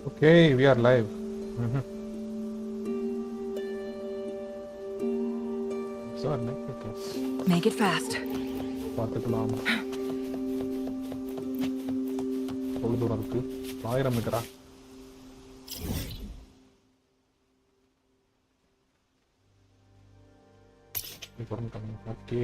Okay, we are live. So, Make it fast. பார்த்துக்கலாம். எவ்வளவு தூரம் இருக்கு? 1000 மீட்டரா? ஓகே.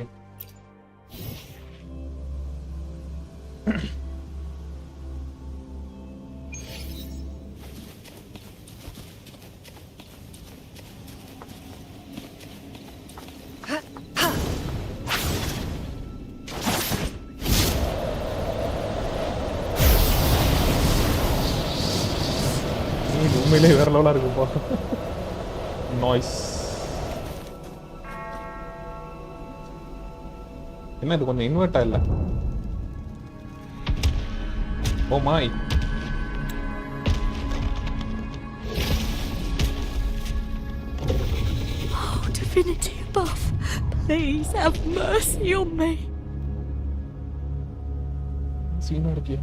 உண்மையிலே வேற லெவலா இருக்குப்பா. நாய்ஸ். என்ன இது கொஞ்சம் இன்வெர்ட்டா இல்ல? Oh my. Oh, divinity above, please have mercy on me. சீனா இருக்கே.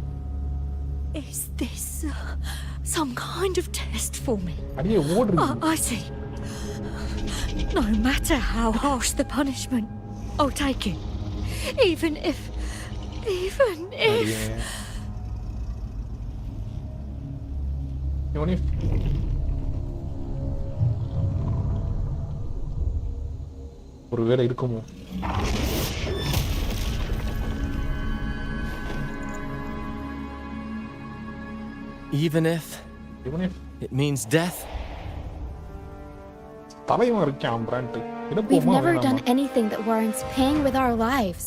Is this some kind of test for me? அடியே ஓடுறீ. I see. No matter how harsh the punishment, I'll take it. Even if... Even if... ஒருவேளை இருக்குமோ? Even if it means death. We've never done anything that warrants paying with our lives.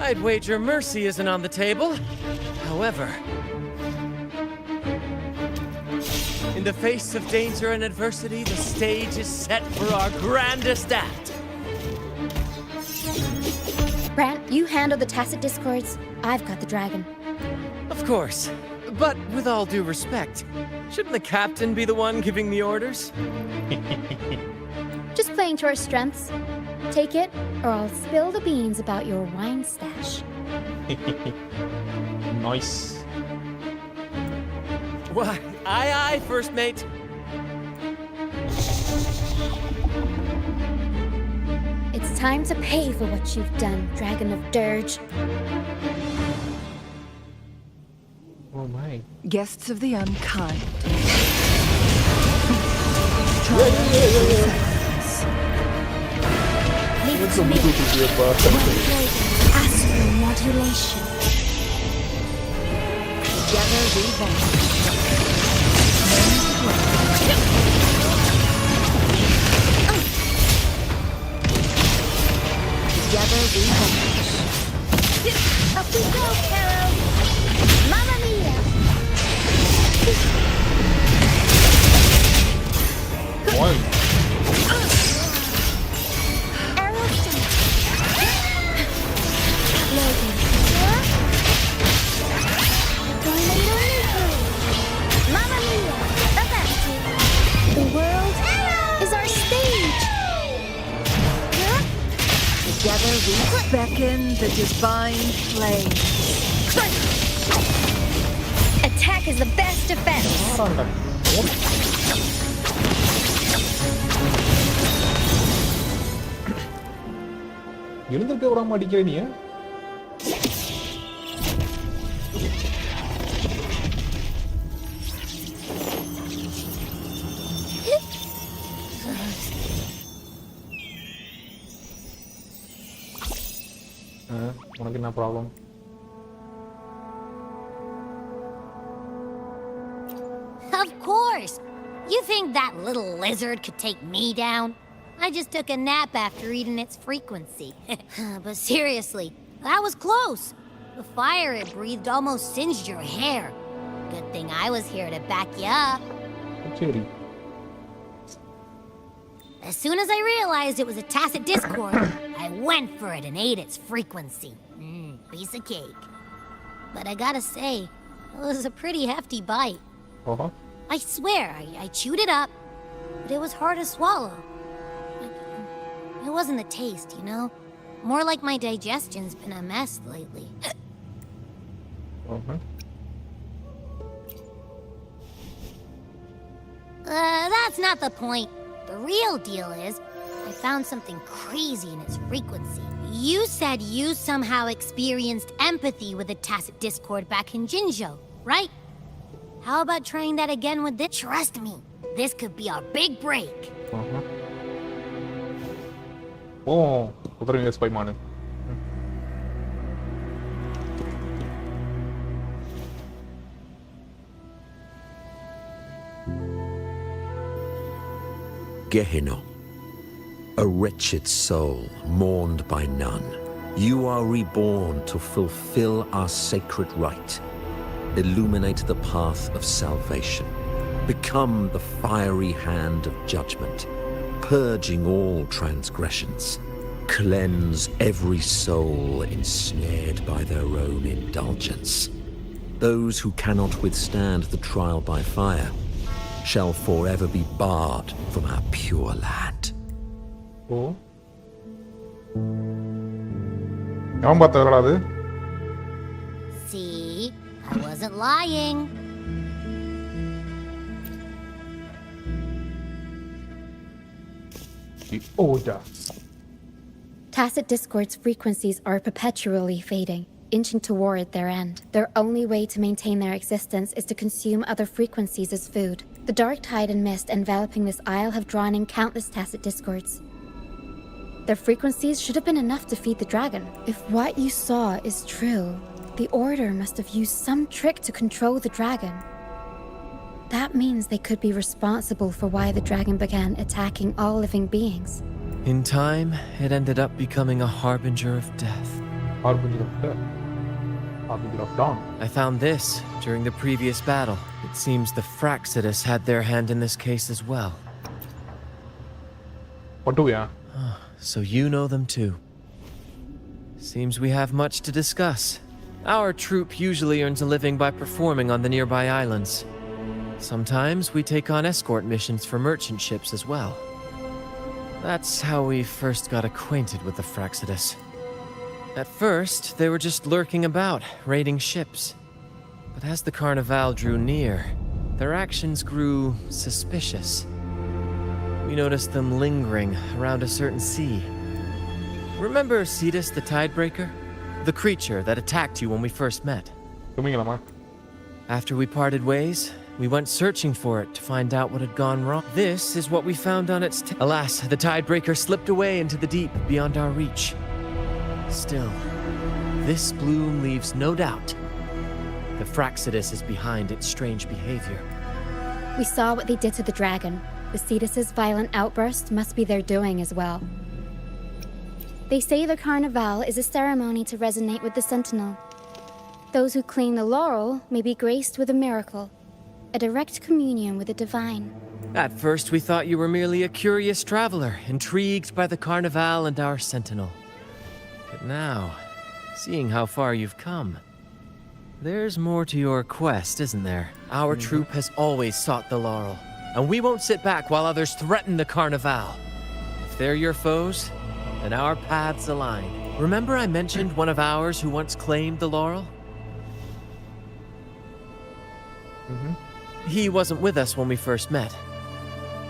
I'd wager mercy isn't on the table. However, in the face of danger and adversity, the stage is set for our grandest act. Brant, you handle the tacit discords. I've got the dragon. Of course. But with all due respect, shouldn't the captain be the one giving the orders? Just playing to our strengths. Take it, or I'll spill the beans about your wine stash. Nice. Why, aye, first mate. It's time to pay for what you've done, Dragon of Dirge. Oh my. Guests of the unkind. Leave it to me. Astral modulation. Together we vanish. Together we vanish. Up we go, Carol. Mamma mia. One. Arrowstone. Logan. Tornado nuclear. Mamma mia. Avanti. The world is our stage. Together we beckon the divine flame. Attack is the best defense. எழுந்திருக்க விடாம அடிக்கிற நீ. உனக்கு என்ன problem? Of course! You think that little lizard could take me down? I just took a nap after eating its frequency. But seriously, that was close. The fire it breathed almost singed your hair. Good thing I was here to back you up. சரி. As soon as I realized it was a tacit discord, I went for it and ate its frequency. Piece of cake. But I gotta say, it was a pretty hefty bite. I swear, I chewed it up, but it was hard to swallow. It wasn't the taste, you know? More like my digestion's been a mess lately. Uh-huh. That's not the point. The real deal is, I found something crazy in its frequency. You said you somehow experienced empathy with the tacit discord back in Jinzhou, right? How about trying that again with this? Trust me, this could be our big break. Uh-huh. Oh, Wuthering spy mana. Gehenna, a wretched soul mourned by none. You are reborn to fulfill our sacred rite. Illuminate the path of salvation. Become the fiery hand of judgment, purging all transgressions. Cleanse every soul ensnared by their own indulgence. Those who cannot withstand the trial by fire shall forever be barred from our pure land. Oh. எவன் பார்த்ததுடா அது? See, I wasn't lying. Oh, yeah. Tacit discord's frequencies are perpetually fading, inching toward their end. Their only way to maintain their existence is to consume other frequencies as food. The dark tide and mist enveloping this isle have drawn in countless tacit discords. Their frequencies should have been enough to feed the dragon. If what you saw is true, the Order must have used some trick to control the dragon. That means they could be responsible for why the dragon began attacking all living beings. In time, it ended up becoming a harbinger of death. Harbinger of death. Harbinger of dawn. I found this during the previous battle. It seems the Fraxidus had their hand in this case as well. What do we have? So you know them too. Seems we have much to discuss. Our troop usually earns a living by performing on the nearby islands. Sometimes we take on escort missions for merchant ships as well. That's how we first got acquainted with the Fraxidus. At first, they were just lurking about, raiding ships. But as the Carnival drew near, their actions grew suspicious. We noticed them lingering around a certain sea. Remember Cetus the Tidebreaker? The creature that attacked you when we first met. Tumingala. After we parted ways, we went searching for it to find out what had gone wrong. This is what we found on its Alas, the Tidebreaker slipped away into the deep beyond our reach. Still, this bloom leaves no doubt. The Fraxidus is behind its strange behavior. We saw what they did to the dragon. The Cetus's violent outburst must be their doing as well. They say the Carnival is a ceremony to resonate with the Sentinel. Those who claim the laurel may be graced with a miracle, a direct communion with the divine. At first, we thought you were merely a curious traveler, intrigued by the Carnival and our Sentinel. But now, seeing how far you've come, there's more to your quest, isn't there? Our troop has always sought the laurel, and we won't sit back while others threaten the Carnival. If they're your foes, then our paths align. Remember I mentioned one of ours who once claimed the laurel? He wasn't with us when we first met.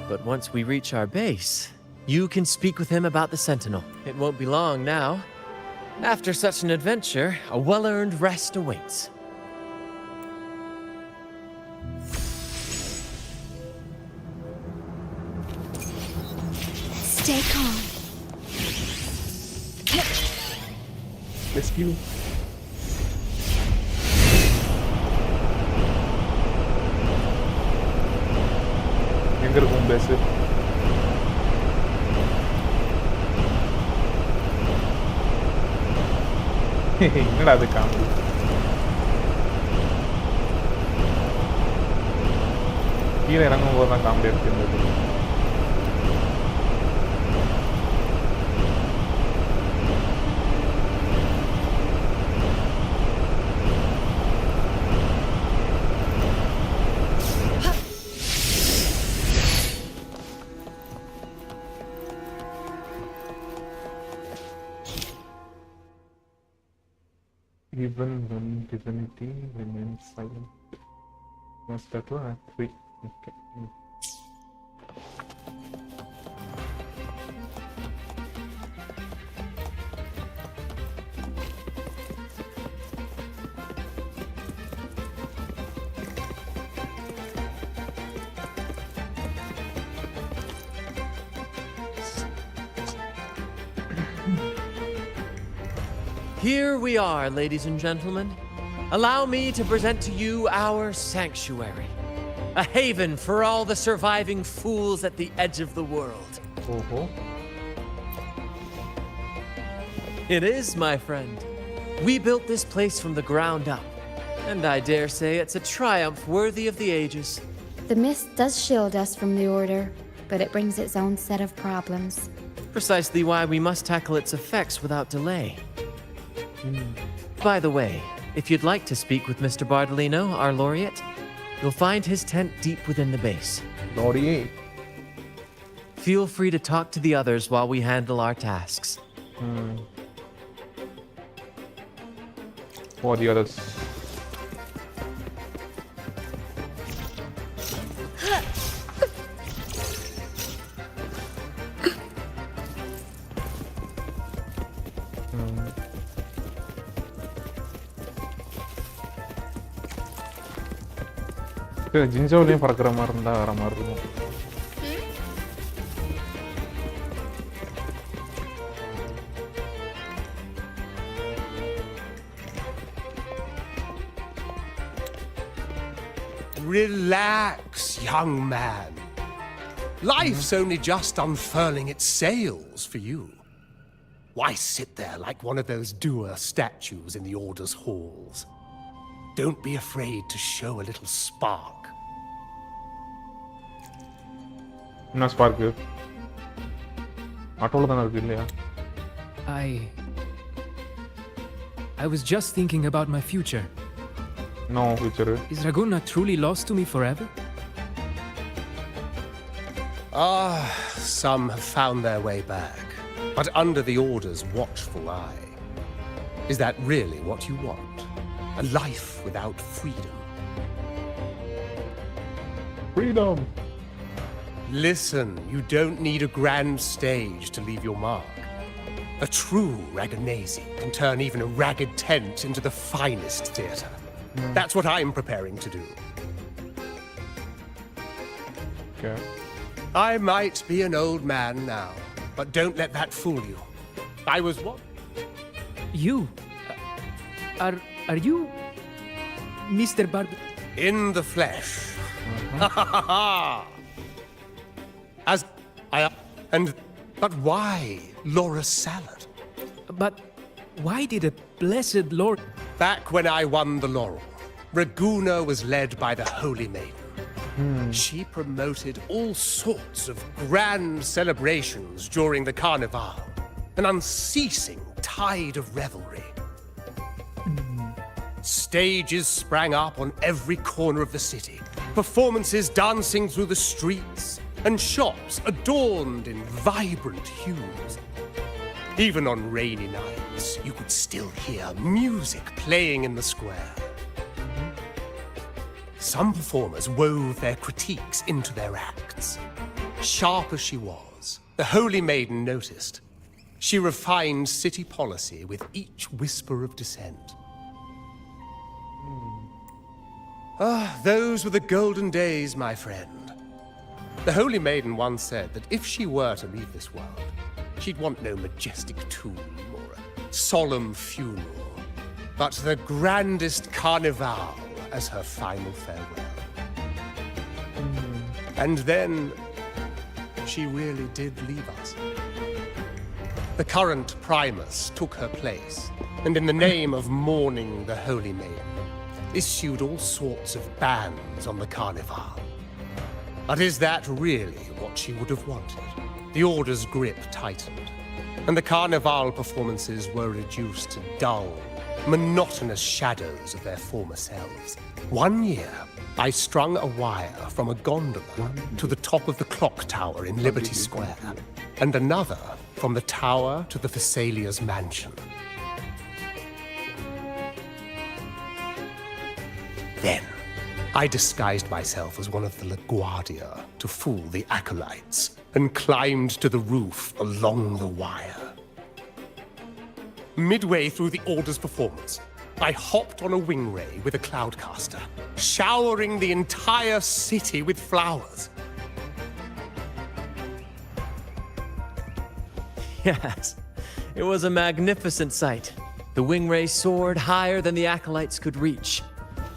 But once we reach our base, you can speak with him about the Sentinel. It won't be long now. After such an adventure, a well-earned rest awaits. Stay calm. Rescue. எங்க இருக்கும் base? என்னடா அது comedy? கீழே இறங்கும் போது தான் comedy எடுத்துருந்தது. Even when divinity remains silent. Must that one? 3. Okay. Here we are, ladies and gentlemen. Allow me to present to you our sanctuary. A haven for all the surviving fools at the edge of the world. Oh. It is, my friend. We built this place from the ground up. And I dare say it's a triumph worthy of the ages. The mist does shield us from the Order, but it brings its own set of problems. Precisely why we must tackle its effects without delay. By the way, if you'd like to speak with Mr. Bardolino, our laureate, you'll find his tent deep within the base. Laureate. Feel free to talk to the others while we handle our tasks. Who are the others? ஜிஞ்சோலையும் பறக்கிற மாதிரி இருந்தா வர மாதிரி இருக்கும். Relax, young man. Life's only just unfurling its sails for you. Why sit there like one of those dour statues in the Order's halls? Don't be afraid to show a little spark. என்ன spark? ஆட்டோல தான இருக்கு இல்லையா? I was just thinking about my future. No future. Is Raguna truly lost to me forever? Some have found their way back, but under the Order's watchful eye. Is that really what you want? A life without freedom? Freedom! Listen, you don't need a grand stage to leave your mark. A true Raganese can turn even a ragged tent into the finest theatre. That's what I'm preparing to do. Okay. I might be an old man now, but don't let that fool you. I was what? You? Are you Mr. Bard? In the flesh. As I... But why Laura Salad? But why did a blessed Lord... Back when I won the laurel, Raguna was led by the Holy Maiden. She promoted all sorts of grand celebrations during the Carnival, an unceasing tide of revelry. Stages sprang up on every corner of the city, performances dancing through the streets, and shops adorned in vibrant hues. Even on rainy nights, you could still hear music playing in the square. Some performers wove their critiques into their acts. Sharp as she was, the Holy Maiden noticed. She refined city policy with each whisper of dissent. Those were the golden days, my friend. The Holy Maiden once said that if she were to leave this world, she'd want no majestic tomb or a solemn funeral, but the grandest carnival as her final farewell. And then she really did leave us. The current Primus took her place, and in the name of mourning the Holy Maiden, issued all sorts of bans on the Carnival. But is that really what she would have wanted? The Order's grip tightened, and the Carnival performances were reduced to dull, monotonous shadows of their former selves. One year, I strung a wire from a gondola to the top of the clock tower in Liberty Square, and another from the tower to the Thessalia's mansion. then, I disguised myself as one of the LaGuardia to fool the acolytes, and climbed to the roof along the wire. Midway through the Order's performance, I hopped on a wing ray with a cloudcaster, showering the entire city with flowers. Yes, it was a magnificent sight. The wing ray soared higher than the acolytes could reach.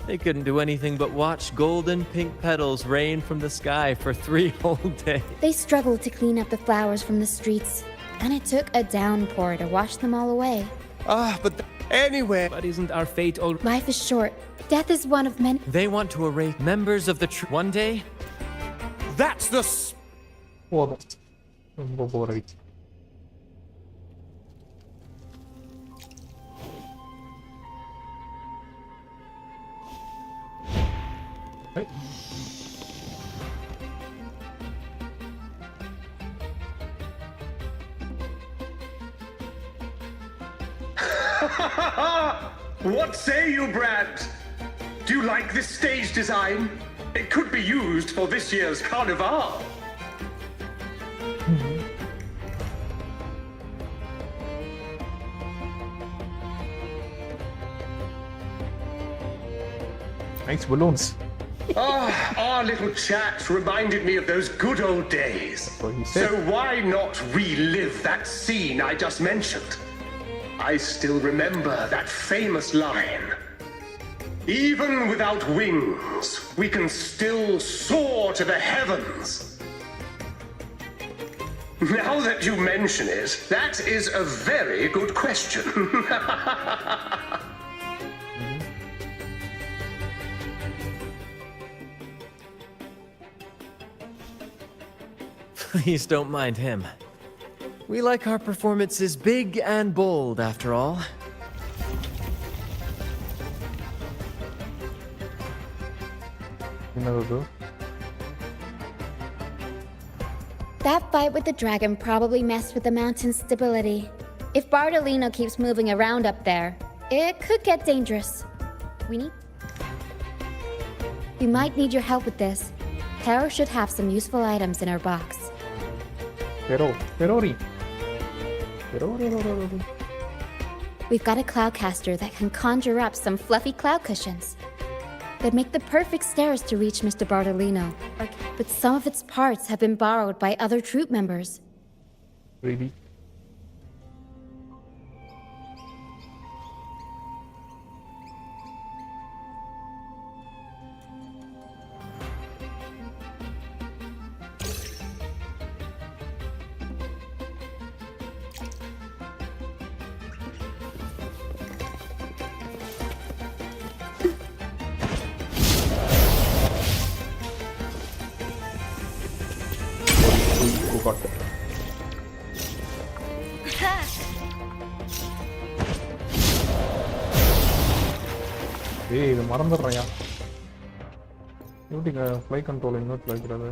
They couldn't do anything but watch golden pink petals rain from the sky for 3 whole days. They struggled to clean up the flowers from the streets, and it took a downpour to wash them all away. Anyway. But isn't our fate all... Life is short. Death is one of many. They want to array members of the one day. That's the போதும் ரொம்ப போர் அடிச்சு. What say you, Brad? Do you like this stage design? It could be used for this year's carnival. Nice balloons. Our little chat reminded me of those good old days. what he said. So why not relive that scene I just mentioned? I still remember that famous line. Even without wings, we can still soar to the heavens. Now that you mention it, that is a very good question. Please don't mind him. We like our performances big and bold, after all. என்னது? That fight with the dragon probably messed with the mountain's stability. If Bartolino keeps moving around up there, it could get dangerous. We might need your help with this. Hera should have some useful items in her box. Ferrari. We've got a cloudcaster that can conjure up some fluffy cloud cushions. They'd make the perfect stairs to reach Mr. Bartolino. But some of its parts have been borrowed by other troop members. Really? Who got it? ஏய் இது மறந்துடுறேயா. எப்படிங்க fly control இன்வெர்ட்ல வைக்கிறது?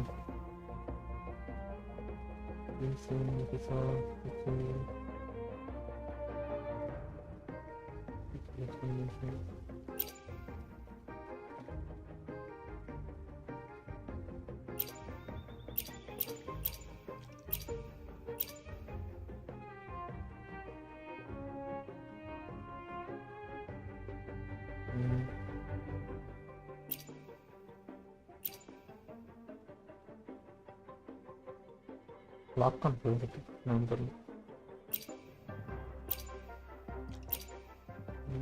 Lock control இருக்கு நான் தெரியல.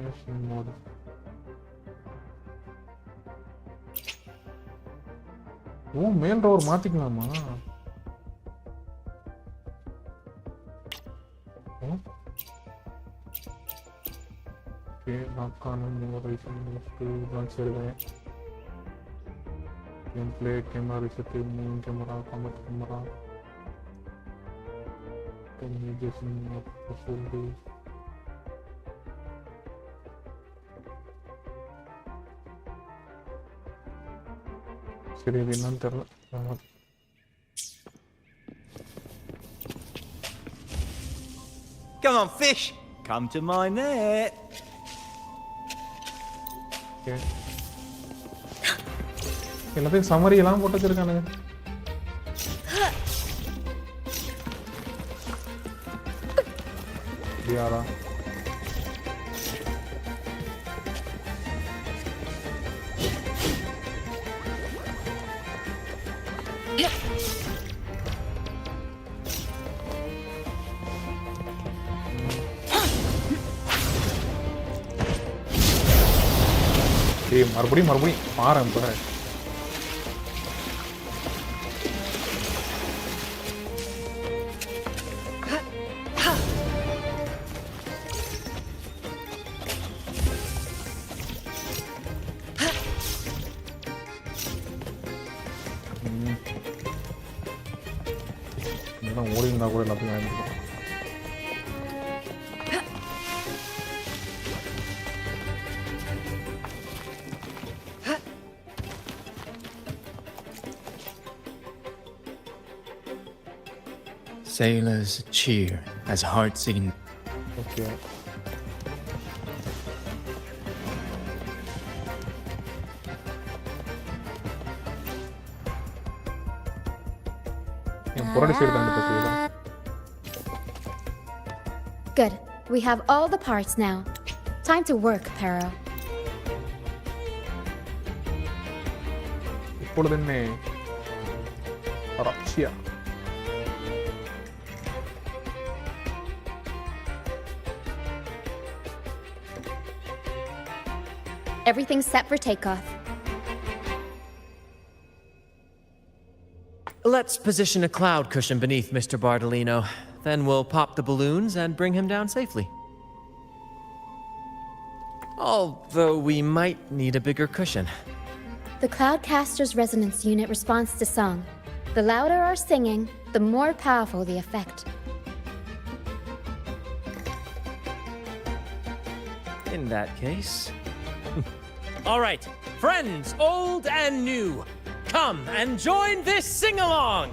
Machine mode oh மேல் door மாத்திக்கலாமா? Okay lock on ரைசன் லிஸ்ட் வச்சிருக்கேன். Game play camera reset move camera combat camera communication facility சரி இது என்னன்னு தெரியல. Come on, fish! Come to my net! Okay. எல்லாத்தையும் சம்மரி எல்லாம் போட்டு வச்சிருக்கானுங்க. யாரா மறுபடியும் பாரு இப்ப. ஓடி இருந்தா கூட எல்லாத்தையும் வாங்கிக்கலாம். Sailors cheer as hearts in. Okay. Good. We have all the parts now. Time to work, Pero. இப்பொழுதென்ன Russia Everything's set for takeoff. Let's position a cloud cushion beneath Mr. Bardolino. Then we'll pop the balloons and bring him down safely. Although we might need a bigger cushion. The Cloudcaster's resonance unit responds to song. The louder our singing, the more powerful the effect. In that case... All right, friends, old and new, come and join this sing-along!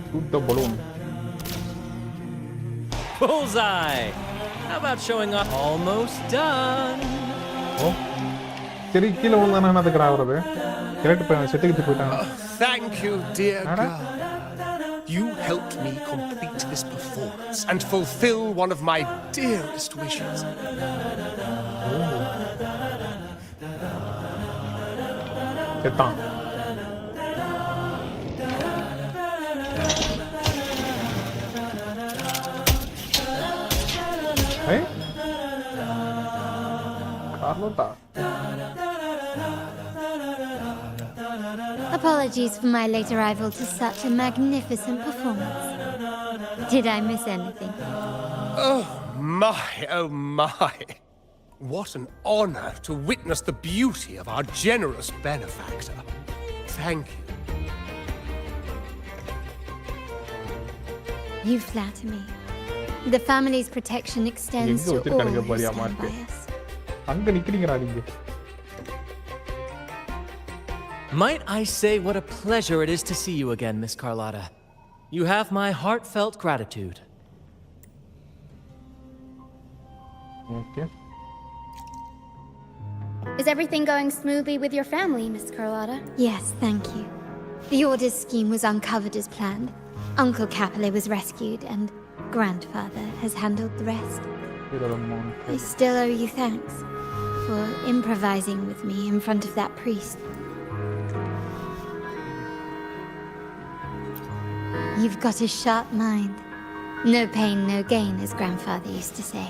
Shoot the balloon. Bullseye! How about showing up? Almost done! Oh. சரி கீழே விழுந்தானே அதுக்கு ஆகுறது. Correct செட்டுக்கு போயிட்டாங்க. Thank you, dear girl. You helped me complete this performance and fulfill one of my dearest wishes. செத்தான். Hey? Carlota. Apologies for my late arrival to such a magnificent performance. Did I miss anything? Oh my. What an honor to witness the beauty of our generous benefactor. Thank you. You flatter me. The family's protection extends to all who stand by us. அங்க நிக்கிறீங்கடா நீங்க. Might I say what a pleasure it is to see you again, Miss Carlotta. You have my heartfelt gratitude. Okay. Is everything going smoothly with your family, Miss Carlotta? Yes, thank you. The Order's scheme was uncovered as planned. Uncle Capilet was rescued, and Grandfather has handled the rest. I still owe you thanks for improvising with me in front of that priest. You've got a sharp mind. No pain, no gain, as Grandfather used to say.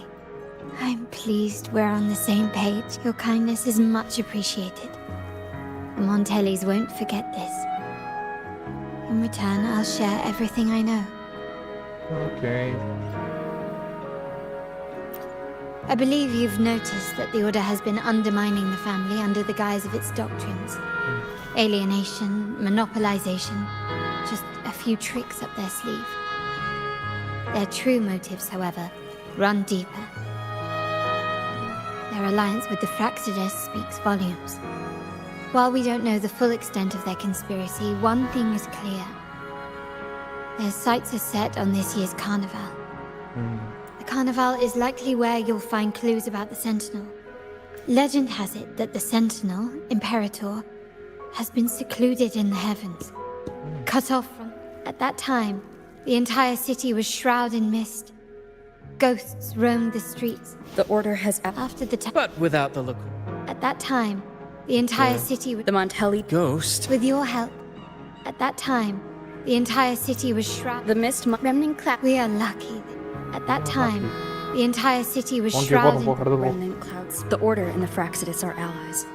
I'm pleased we're on the same page. Your kindness is much appreciated. The Montellis won't forget this. In return, I'll share everything I know. Okay. I believe you've noticed that the Order has been undermining the family under the guise of its doctrines. Alienation, monopolization, just a few tricks up their sleeve. Their true motives, however, run deeper. Their alliance with the Fraxidus speaks volumes. While we don't know the full extent of their conspiracy, one thing is clear. Their sights are set on this year's carnival. The carnival is likely where you'll find clues about the Sentinel. Legend has it that the Sentinel, Imperator, has been secluded in the heavens, cut off from... At that time, the entire city was shrouded in mist. Ghosts roamed the streets. The Order has... After the time... But without the look. At that time, the entire city... The Montelli... Ghost? With your help. At that time, the entire city was shrouded... The mist... Remnant cloud... We are lucky that at that time, the entire city was shrouded in... Remnant clouds. The Order and the Fraxidus are allies.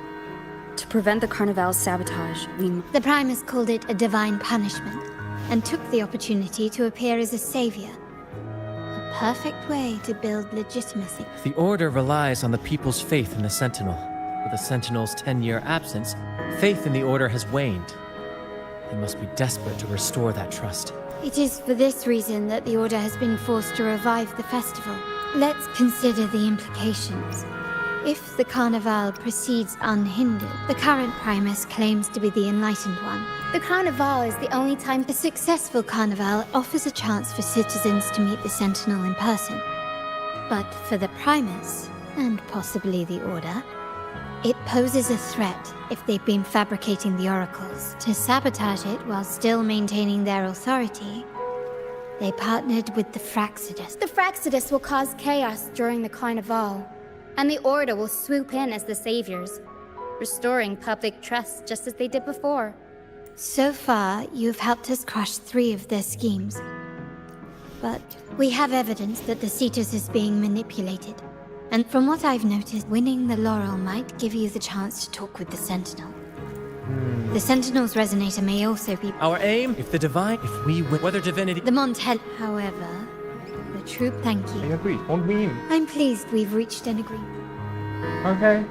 To prevent the Carnival's sabotage, we... The Primus called it a divine punishment, and took the opportunity to appear as a savior. A perfect way to build legitimacy. The Order relies on the people's faith in the Sentinel. With the Sentinel's 10-year absence, faith in the Order has waned. They must be desperate to restore that trust. It is for this reason that the Order has been forced to revive the festival. Let's consider the implications. If the Carnival proceeds unhindered, the current Primus claims to be the Enlightened One. The Carnival is the only time a successful Carnival offers a chance for citizens to meet the Sentinel in person. But for the Primus, and possibly the Order, it poses a threat if they've been fabricating the oracles. To sabotage it while still maintaining their authority, they partnered with the Fraxidus. The Fraxidus will cause chaos during the Carnival, and the Order will swoop in as the saviors, restoring public trust just as they did before. So far, you've helped us crush 3 of their schemes. But we have evidence that the Cetus is being manipulated. And from what I've noticed, winning the Laurel might give you the chance to talk with the Sentinel. The Sentinel's resonator may also be... Our aim, if we win, whether divinity... The Montel... However, the troop... Thank I you. agree. Don't win. I'm pleased we've reached an agreement. Okay.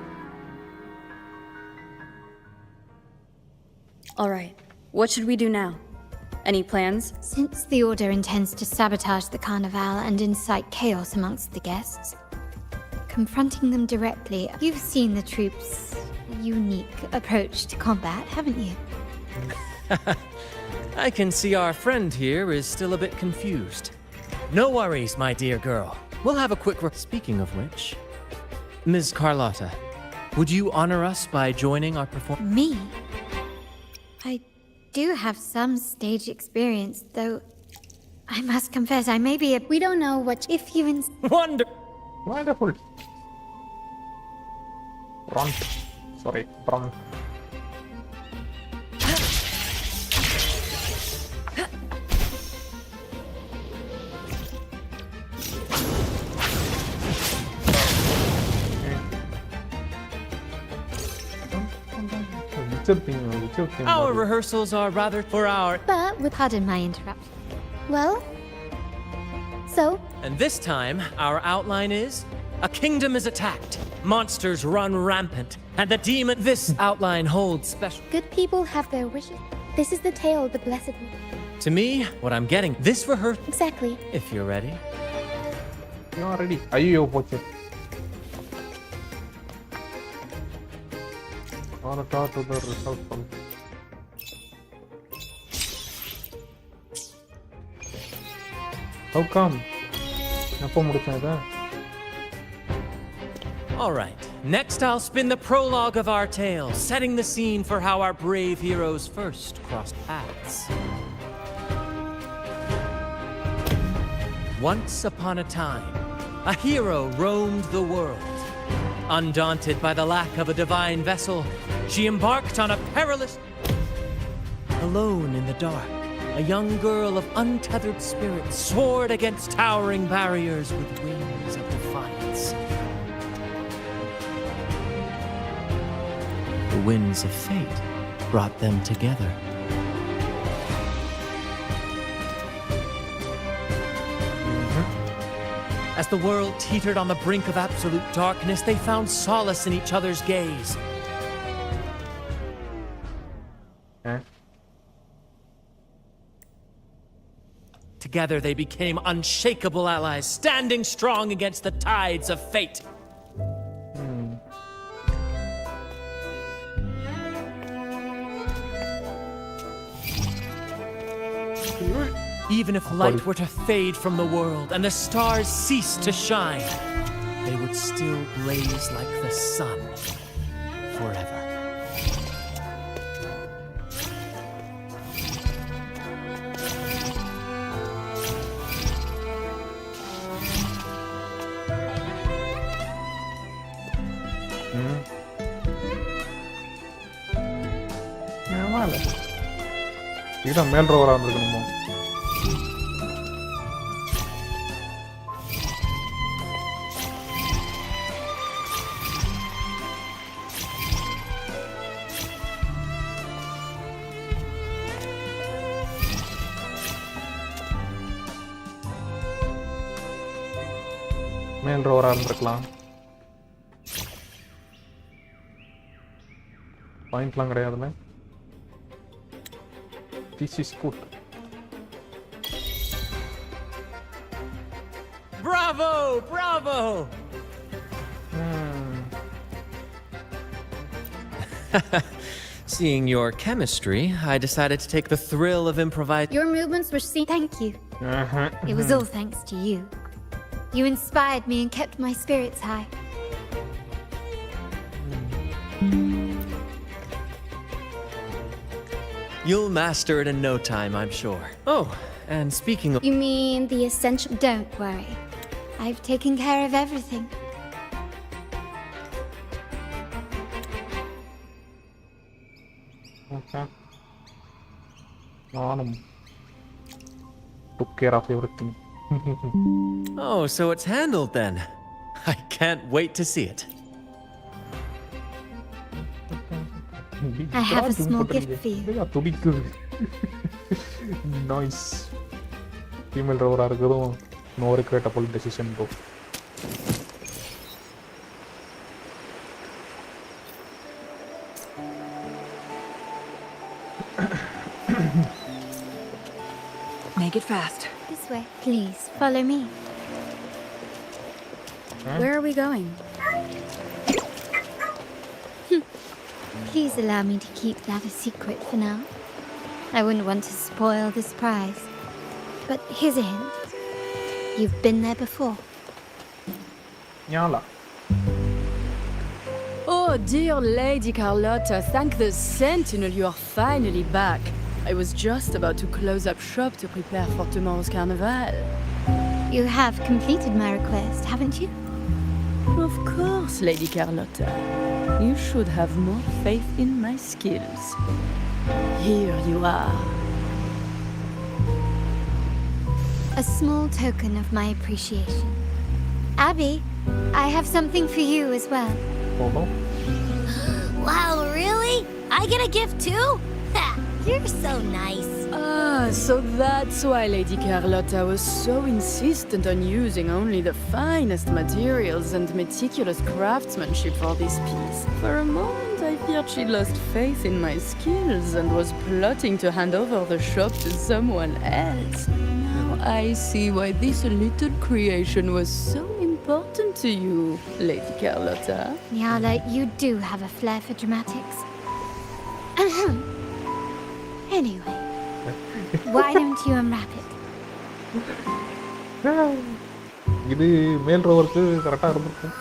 Alright, what should we do now? Any plans? Since the Order intends to sabotage the Carnival and incite chaos amongst the guests, confronting them directly... You've seen the troop's unique approach to combat, haven't you? I can see our friend here is still a bit confused. No worries, my dear girl. We'll have a quick... Speaking of which, Ms. Carlotta, would you honor us by joining our performance? Me? I do have some stage experience, though I must confess I may be a... We don't know what... If you... Wonderful. Run. Sorry, run. Our rehearsals are rather for our... But, pardon my interruption. Well? So? And this time, our outline is... A kingdom is attacked, monsters run rampant, and the demon... This outline holds special... Good people have their wishes. This is the tale of the Blessed One. To me, what I'm getting, this rehearsal... Exactly. If you're ready. You're ready. Are you watching? To the result from... How come? Alright, next I'll spin the prologue of our tale, setting the scene for how our brave heroes first crossed paths. Once upon a time, a hero roamed the world. Undaunted by the lack of a divine vessel, she embarked on a perilous... Alone in the dark, a young girl of untethered spirit soared against towering barriers with wings of defiance. The winds of fate brought them together. As the world teetered on the brink of absolute darkness, they found solace in each other's gaze. Together they became unshakable allies, standing strong against the tides of fate. Even if light were to fade from the world and the stars cease to shine, they would still blaze like the sun forever. இதுதான் மேல் ரோவரா இருந்திருக்கணுமோ? மேல் ரோவரா இருந்திருக்கலாம். பாயிண்ட்லாம் கிடையாதுல்ல. This is good. Bravo! Bravo! Seeing your chemistry, I decided to take the thrill of improvising. Your movements were seen. Thank you. It was all thanks to you. You inspired me and kept my spirits high. You'll master it in no time, I'm sure. Oh, and speaking of... You mean the essential... Don't worry. I've taken care of everything. Okay. Took care of everything. Oh, so it's handled then. I can't wait to see it. I have a small gift for you. Nice. Female rover இருக்குதும் no regrettable decision bro. Make it fast. This way. Please, follow me. Where are we going? Please allow me to keep that a secret for now. I wouldn't want to spoil the surprise. But here's a hint. You've been there before. Yala. Oh, dear Lady Carlotta, thank the Sentinel you are finally back. I was just about to close up shop to prepare for tomorrow's carnival. You have completed my request, haven't you? Of course, Lady Carlotta. You should have more faith in my skills. Here you are. A small token of my appreciation. Abby, I have something for you as well. Oh. Wow, really? I get a gift too? Ha! You're so nice. Ah, so that's why Lady Carlotta was so insistent on using only the finest materials and meticulous craftsmanship for this piece. For a moment, I feared she lost faith in my skills and was plotting to hand over the shop to someone else. Now I see why this little creation was so important to you, Lady Carlotta. Nyala, you do have a flair for dramatics. Anyway, why don't you unwrap it? இது மேல் ரோவருக்கு கரெக்டா இருந்திருக்கும்.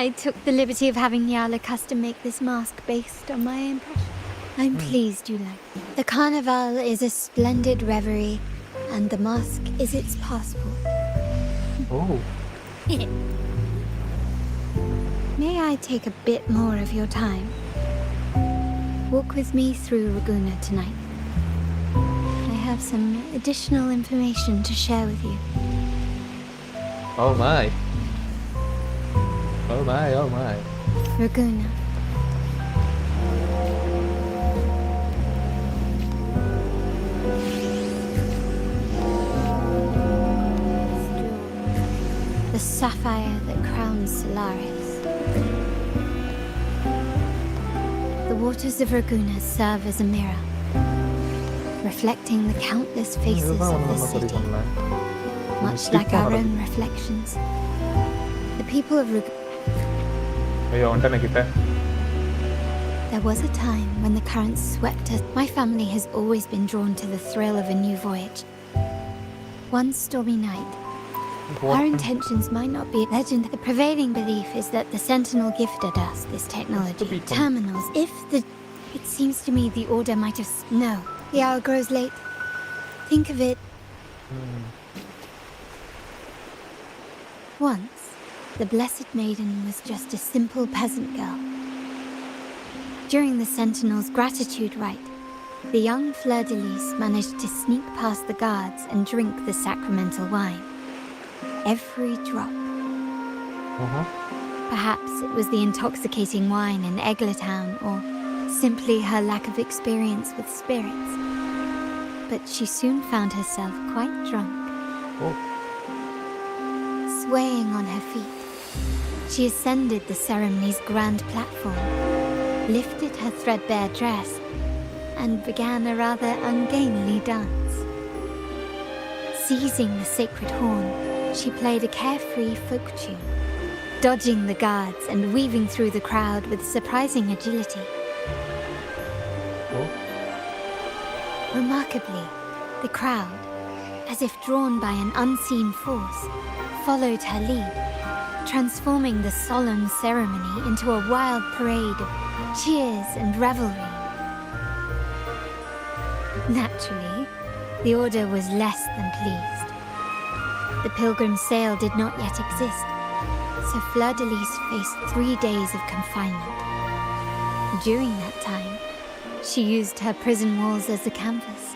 I took the liberty of having Nyala custom make this mask based on my impression. I'm pleased you like it. The carnival is a splendid reverie, and the mask is its passport. Oh. May I take a bit more of your time? Walk with me through Raguna tonight. I have some additional information to share with you. Oh my. Oh my, oh my. Raguna. The sapphire that crowns Solaris. The waters of Raguna serve as a mirror, reflecting the countless faces of the city, much like our own reflections. The people of Raguna... ஐயோ வந்துட்டேன் கிட்ட. There was a time when the currents swept us. My family has always been drawn to the thrill of a new voyage. One stormy night, our intentions might not be legend. The prevailing belief is that the Sentinel gifted us this technology. Terminals. It seems to me the Order might have... No, the hour grows late. Think of it... Once, the Blessed Maiden was just a simple peasant girl. During the Sentinel's gratitude rite, the young fleur-de-lis managed to sneak past the guards and drink the sacramental wine. Every drop. Perhaps it was the intoxicating wine in Eglatown, or simply her lack of experience with spirits. But she soon found herself quite drunk. Swaying on her feet, she ascended the ceremony's grand platform, lifted her threadbare dress, and began a rather ungainly dance. Seizing the sacred horn, she played a carefree folk tune, dodging the guards and weaving through the crowd with surprising agility. Remarkably, the crowd, as if drawn by an unseen force, followed her lead, transforming the solemn ceremony into a wild parade of cheers and revelry. Naturally, the Order was less than pleased. The Pilgrim's Sale did not yet exist, so Fleur-de-Lis faced 3 days of confinement. During that time, she used her prison walls as a canvas.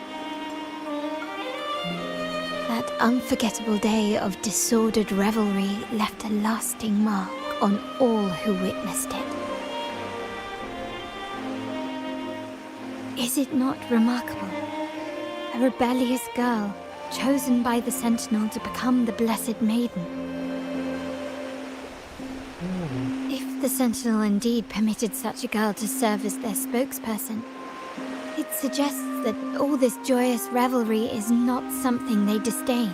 That unforgettable day of disordered revelry left a lasting mark on all who witnessed it. Is it not remarkable? A rebellious girl, chosen by the Sentinel to become the Blessed Maiden. If the Sentinel indeed permitted such a girl to serve as their spokesperson, it suggests that all this joyous revelry is not something they disdain.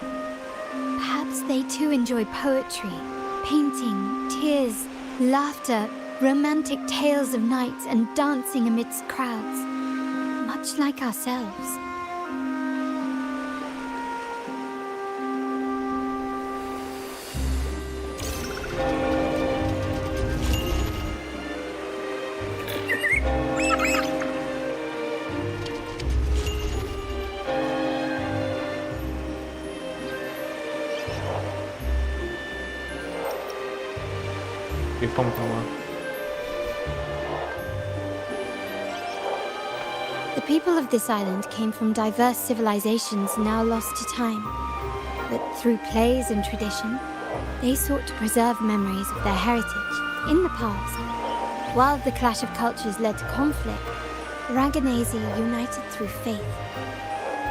Perhaps they too enjoy poetry, painting, tears, laughter, romantic tales of nights, and dancing amidst crowds, much like ourselves. The people of this island came from diverse civilizations now lost to time, but through plays and tradition, they sought to preserve memories of their heritage. In the past, while the clash of cultures led to conflict, the Raganazi united through faith,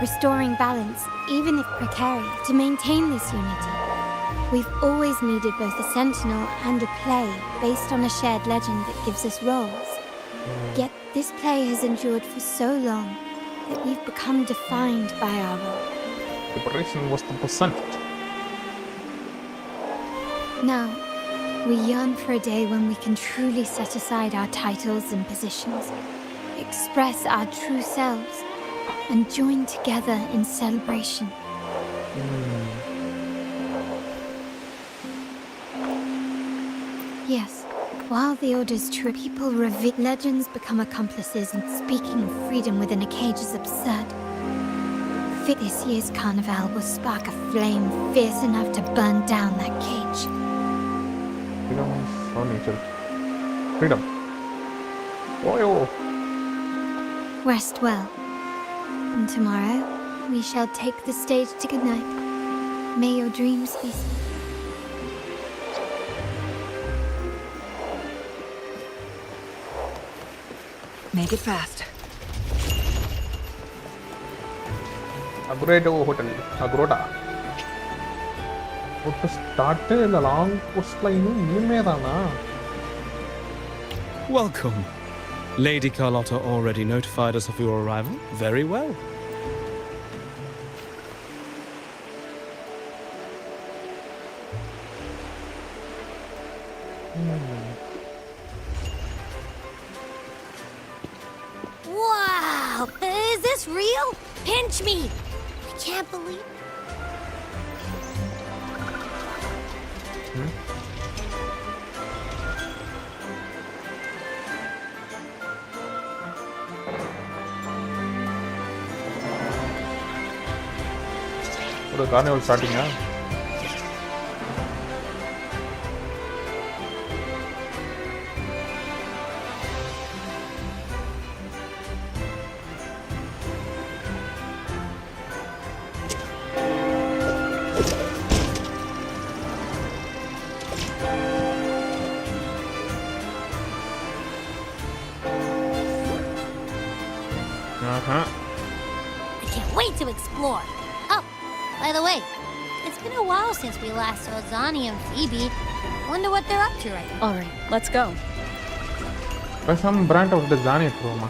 restoring balance, even if precarious. To maintain this unity, we've always needed both a sentinel and a play based on a shared legend that gives us roles. Yet this play has endured for so long that we've become defined by our role. Preparation was the percent. Now, we yearn for a day when we can truly set aside our titles and positions, express our true selves, and join together in celebration. Yes, while the Order's true, people reveal legends become accomplices, and speaking of freedom within a cage is absurd. This year's carnival will spark a flame fierce enough to burn down that cage. Freedom is our nature. Freedom. Oh. Rest well. And tomorrow, we shall take the stage to good night. May your dreams be sweet. Make it fast. Agorado Hotel. Agroda. What to start the long coastline? Welcome. Lady Carlotta already notified us of your arrival. Very well. this real? Pinch me! I can't believe... ஒரு carnival ஸ்டார்டிங்கா? I can't wait to explore. Oh, by the way, it's been a while since we last saw Zani and Phoebe. Wonder what they're up to right now. Alright, let's go. Some brand of the Zani Roma.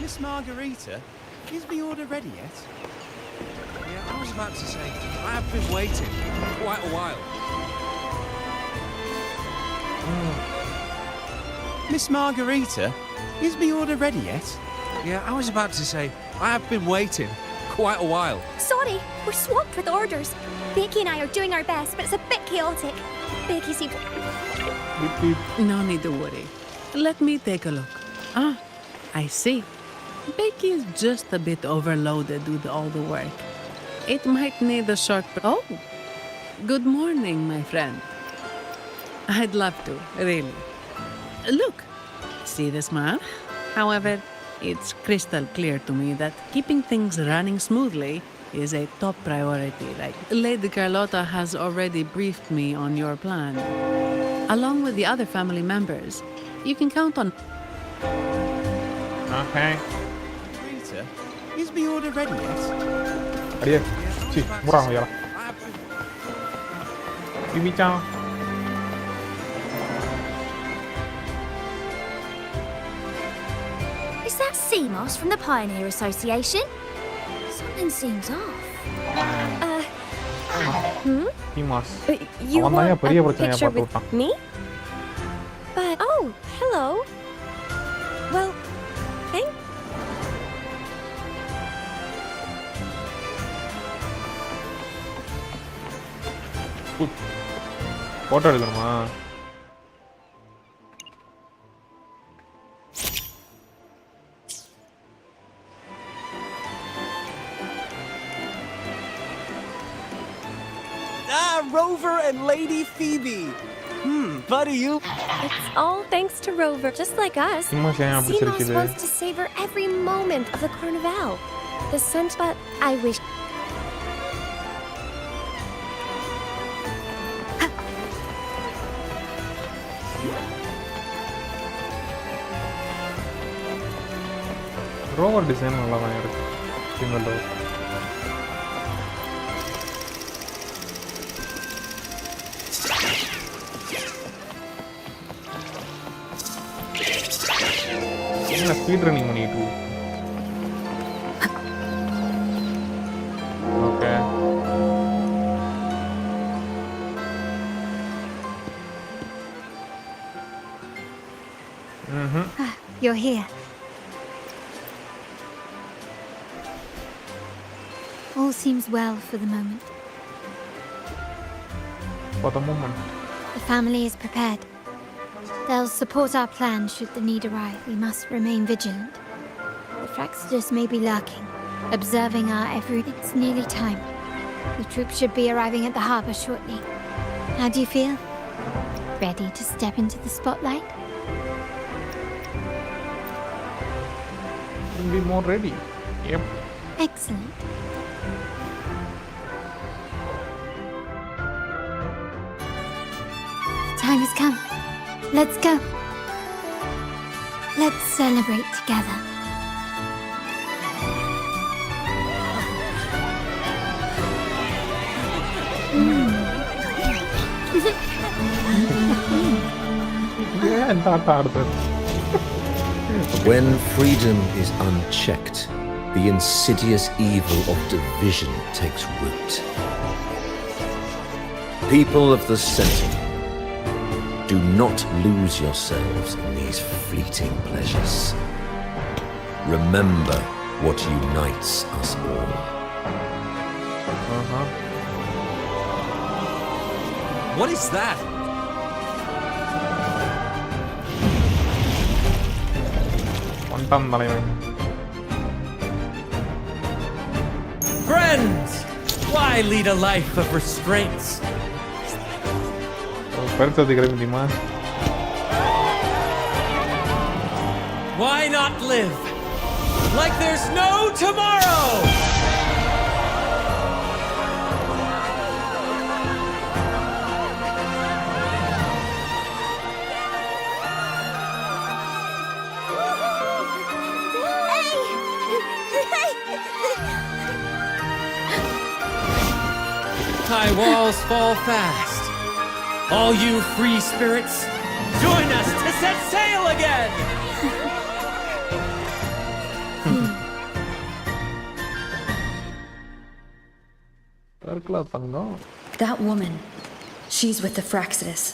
Miss Margarita, is the order ready yet? Yeah, I was about to say, I have been waiting quite a while. Miss Margarita, is the order ready yet? Yeah, I was about to say, I have been waiting quite a while. Sorry, we're swamped with orders. Becky and I are doing our best, but it's a bit chaotic. Becky seems... No need to worry. Let me take a look. Ah, I see. Becky is just a bit overloaded with all the work. It might need a short... Oh! Good morning, my friend. I'd love to, really. Look, see this man? However, it's crystal clear to me that keeping things running smoothly is a top priority, right? Lady Carlotta has already briefed me on your plan. Along with the other family members, you can count on... Okay. Rita, is the order ready yet? Adia, si, murah ya lah. Bibi-chan. Is that sea moss from the Pioneer Association? Something seems off. Timas. You அவன் want தான் பெரிய a பிரச்சனையா picture பார்த்து with விட்டான். me? But, oh, hello. Well, thank... photo எடுக்கணுமா? Rover and Lady Phoebe. Buddy, you... It's all thanks to Rover, just like us. Seamoss wants to savor every moment of the Carnival. The sun, but I wish... Rover design நல்லா தான் இருக்கு. Single door. என்ன speed running பண்ணிட்டு okay You're here. All seems well for the moment. For the moment. The family is prepared. They'll support our plan should the need arise. We must remain vigilant. The Fraxters may be lurking, observing our every... It's nearly time. The troops should be arriving at the harbour shortly. How do you feel? Ready to step into the spotlight? We'll be more ready. Yep. Excellent. Time has come. Let's go. Let's celebrate together. When freedom is unchecked, the insidious evil of division takes root. People of the Sentinel, do not lose yourselves in these fleeting pleasures. Remember what unites us all. What is that? Friends! Why lead a life of restraints? Why not live like there's no tomorrow? High walls fall fast. All you free spirits, join us to set sail again! That woman, she's with the Fraxidus.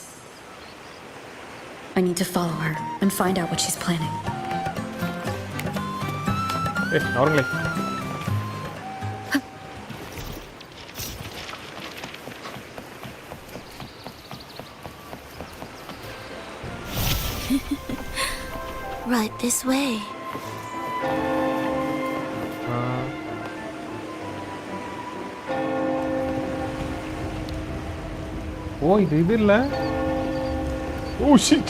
I need to follow her and find out what she's planning. Right this way. Oh, இது இல்ல. Oh shit.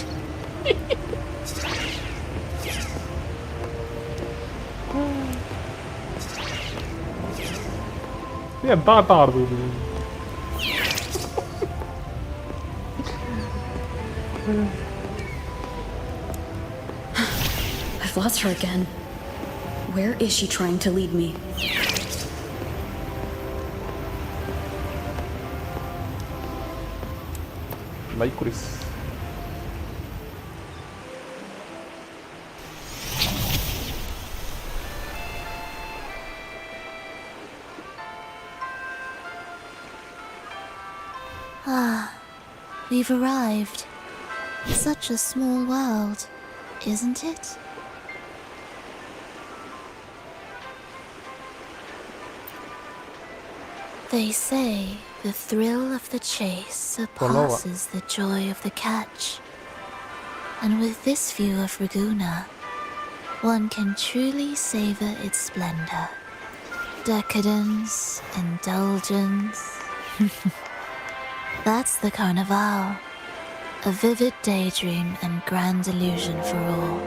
എന്താ ആടുന്നത്? I've lost her again. Where is she trying to lead me? Lycoris. We've arrived. Such a small world, isn't it? They say the thrill of the chase surpasses the joy of the catch. And with this view of Ragusa, one can truly savor its splendor. Decadence, indulgence. That's the Carnival. A vivid daydream and grand illusion for all.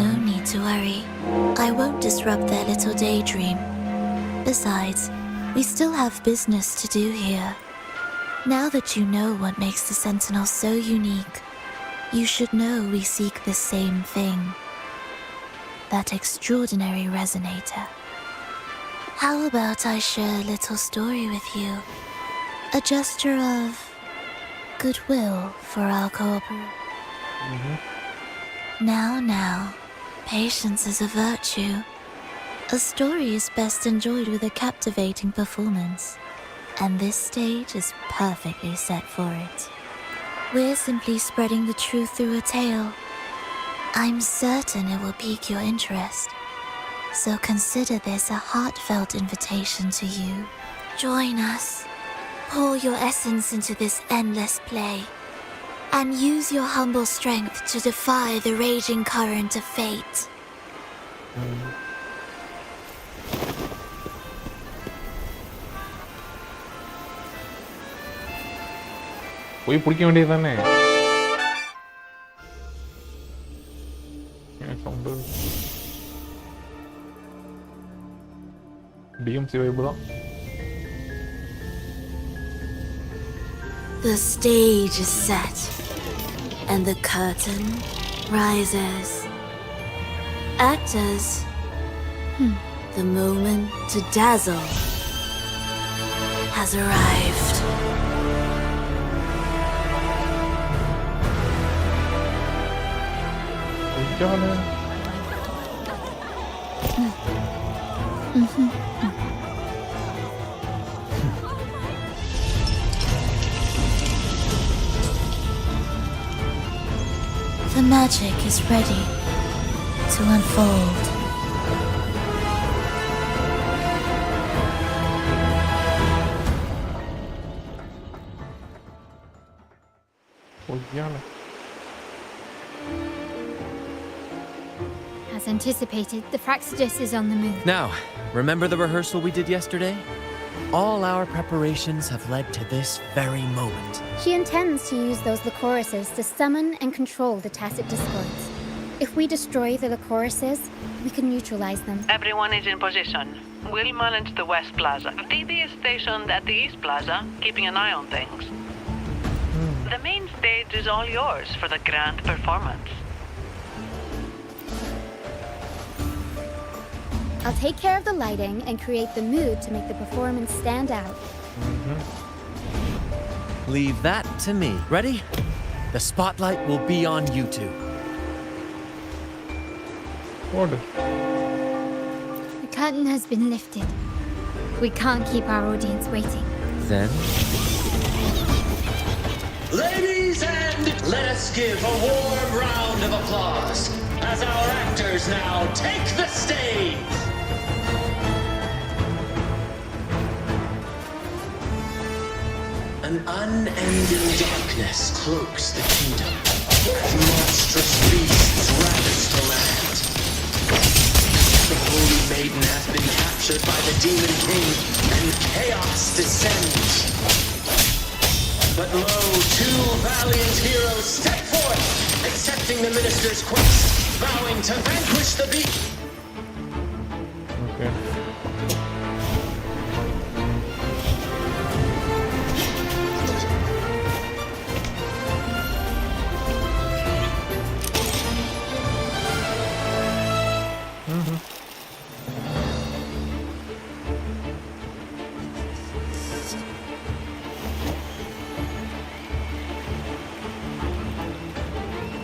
No need to worry. I won't disrupt their little daydream. Besides, we still have business to do here. Now that you know what makes the Sentinel so unique, you should know we seek the same thing. That extraordinary resonator. How about I share a little story with you? A gesture of goodwill for our cooperation. Now, patience is a virtue. A story is best enjoyed with a captivating performance, and this stage is perfectly set for it. We're simply spreading the truth through a tale. I'm certain it will pique your interest, so consider this a heartfelt invitation to you. Join us. Pour your essence into this endless play, and use your humble strength to defy the raging current of fate. போய் பிடிக்க வேண்டியது தானே? Sound TMC வைப்பு தான். The stage is set, and the curtain rises. Actors, the moment to dazzle has arrived. The magic is ready to unfold. As anticipated, the Fraxidus is on the move. Now, remember the rehearsal we did yesterday? All our preparations have led to this very moment. She intends to use those Lycorises to summon and control the Tacit Discords. If we destroy the Lycorises, we can neutralize them. Everyone is in position. We'll manage the West Plaza. DD is stationed at the East Plaza, keeping an eye on things. The main stage is all yours for the grand performance. I'll take care of the lighting and create the mood to make the performance stand out. Leave that to me. Ready? The spotlight will be on you two. Order. The curtain has been lifted. We can't keep our audience waiting. Then? Ladies and let us give a warm round of applause as our actors now take the stage. An unending darkness cloaks the kingdom as monstrous beasts ravage the land. The Holy Maiden has been captured by the Demon King and chaos descends. But lo, two valiant heroes step forth, accepting the minister's quest, vowing to vanquish the beast. Okay.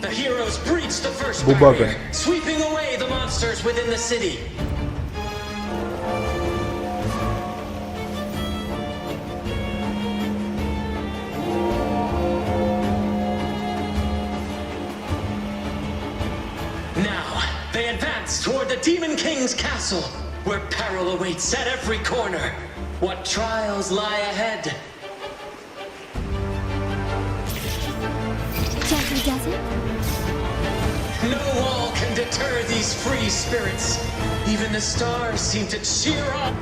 The heroes breach the first Bu barrier, bug'ın. sweeping away the monsters within the city. Now, they advance toward the Demon King's castle, where peril awaits at every corner. What trials lie ahead? Gently does it? No wall can deter these free spirits. Even the stars seem to cheer up.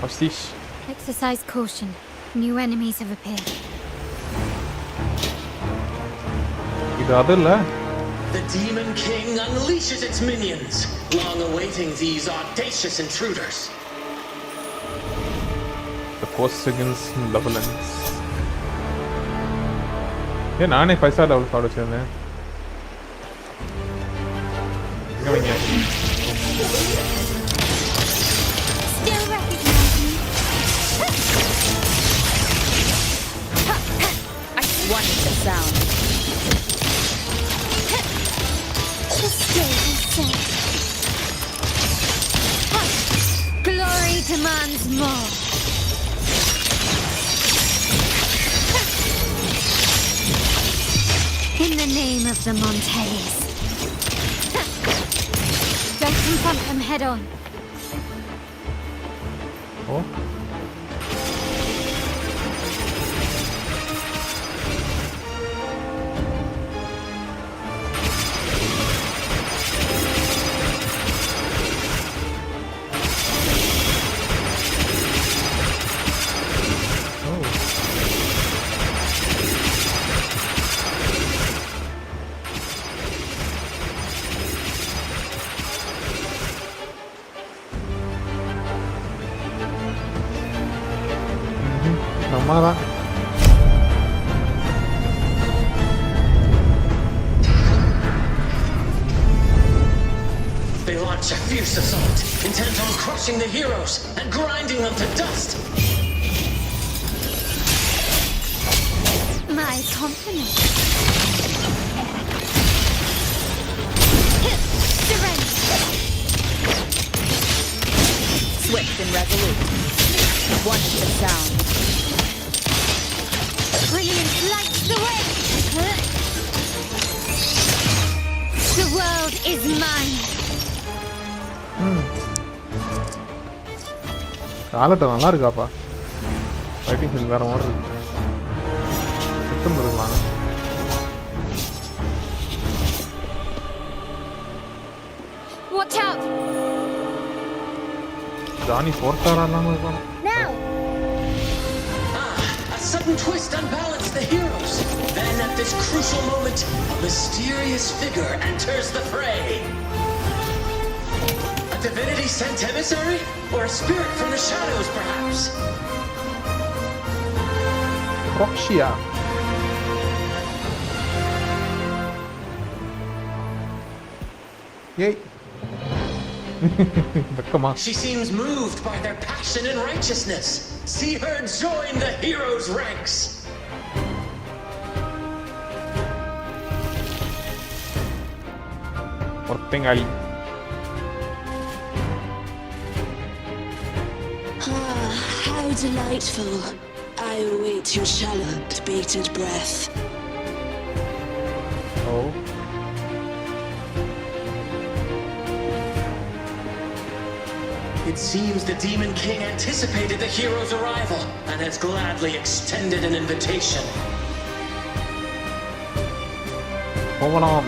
What's this? Exercise caution. New enemies have appeared. இது அதல்ல The Demon King unleashes its minions, long awaiting these audacious intruders. The force against malevolence. ஏன் நானே 5 level card வச்சிருந்தேன். இங்க வைங்க. Still recognize me? I wanted the sound. The stage is set. Glory demands more. In the name of the Montes. Don't confront them head on. Oh. Namara. They launch a fierce assault, intent on crushing the heroes and grinding them to dust. My compliments. Surrender. Swift and resolute. Watch the sound. Brilliant lights the way! The world is mine! காலட்ட நல்லா இருக்காப்பா. Fighting scene வேற மாதிரி இருக்கு. சுத்தம் இருக்கலாம். Watch out! Johnny ஃபோர்த்தாரா இல்லாம இருக்கான். Now! A sudden twist unbalanced the heroes. Then at this crucial moment, a mysterious figure enters the fray. A divinity sent emissary? Or a spirit from the shadows, perhaps? Proxia. Yay. She seems moved by their passion and righteousness. See her join the heroes' ranks. Portengali. How delightful. I await your shallow, bated breath. Oh. It seems the Demon King anticipated the hero's arrival and has gladly extended an invitation. Hold on.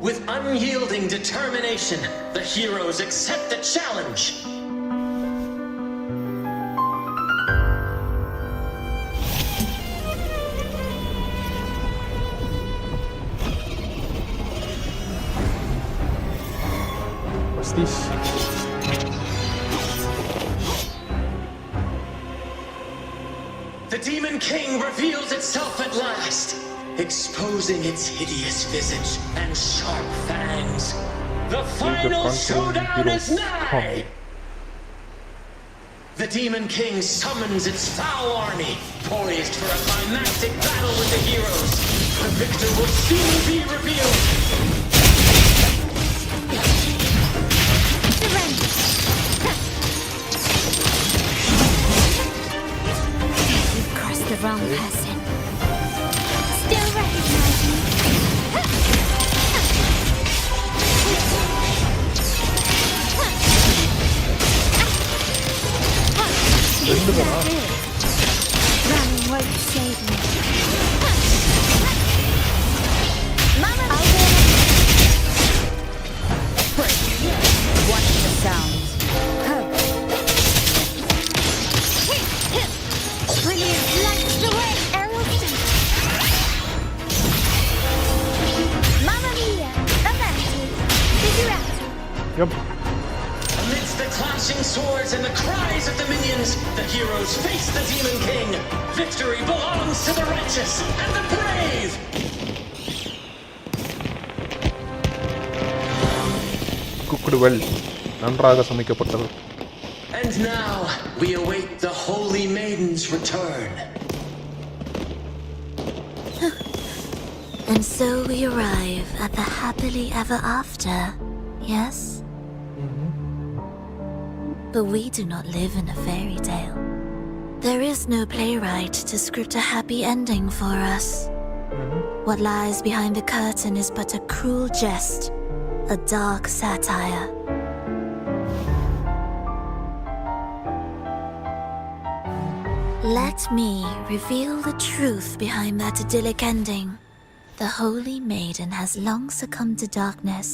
With unyielding determination, the heroes accept the challenge. What's this? The Demon King reveals itself at last, exposing its hideous visage and sharp fangs. The final showdown is nigh! The Demon King summons its foul army, poised for a climactic battle with the heroes. The victor will soon be revealed. You've crossed the wrong person. Still recognize me? Running won't save me. Mama, Watch the sound. brilliant lights the way! Mamma mia! Avanti! Figurati! Yep. Amidst the clashing swords and the cries of the minions, the heroes face the Demon King. Victory belongs to the righteous and the brave! Cooked well. நன்றாக சமைக்கப்பட்டது. And now, we await the Holy Maiden's return. And so we arrive at the happily ever after, yes? But we do not live in a fairy tale. There is no playwright to script a happy ending for us. What lies behind the curtain is but a cruel jest, a dark satire. Let me reveal the truth behind that idyllic ending. The Holy Maiden has long succumbed to darkness,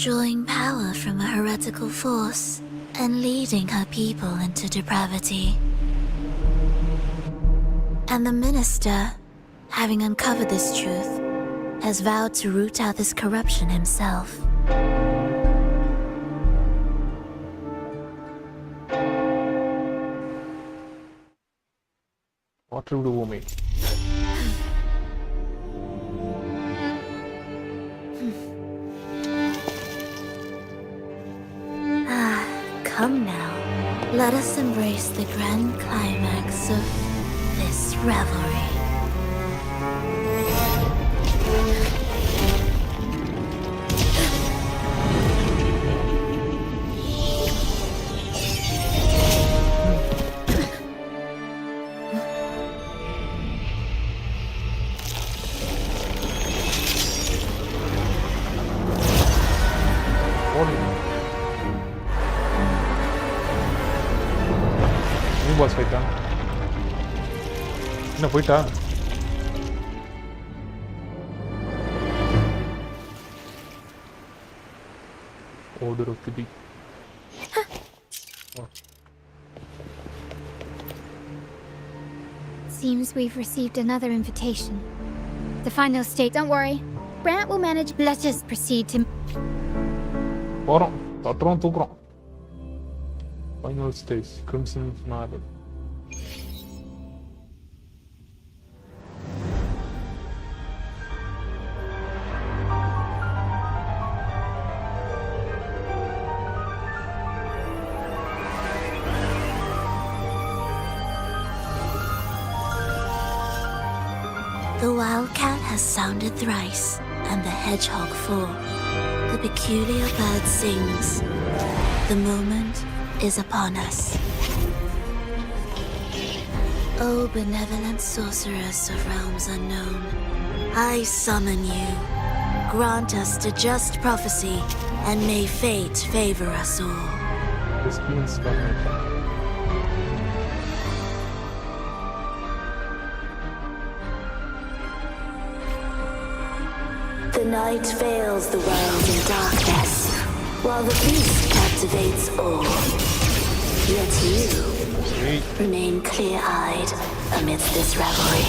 drawing power from a heretical force and leading her people into depravity. And the minister, having uncovered this truth, has vowed to root out this corruption himself. What will do me? embrace the grand climax of this revelry. Boss ஃபைட்டா என்ன போயிட்டா order of the deep. Seems we've received another invitation. The final state. Don't worry. Brant will manage. Let us proceed to. போறோம் தட்டுறோம் தூக்குறோம். Final stage. Crimson Marble. The wildcat has sounded thrice, and the hedgehog four. The peculiar bird sings. The moment is upon us. O benevolent sorceress of realms unknown, I summon you. Grant us to just prophecy, and may fate favor us all. This means The night veils the world in darkness, while the beast captivates all. Yet you remain clear-eyed amidst this revelry.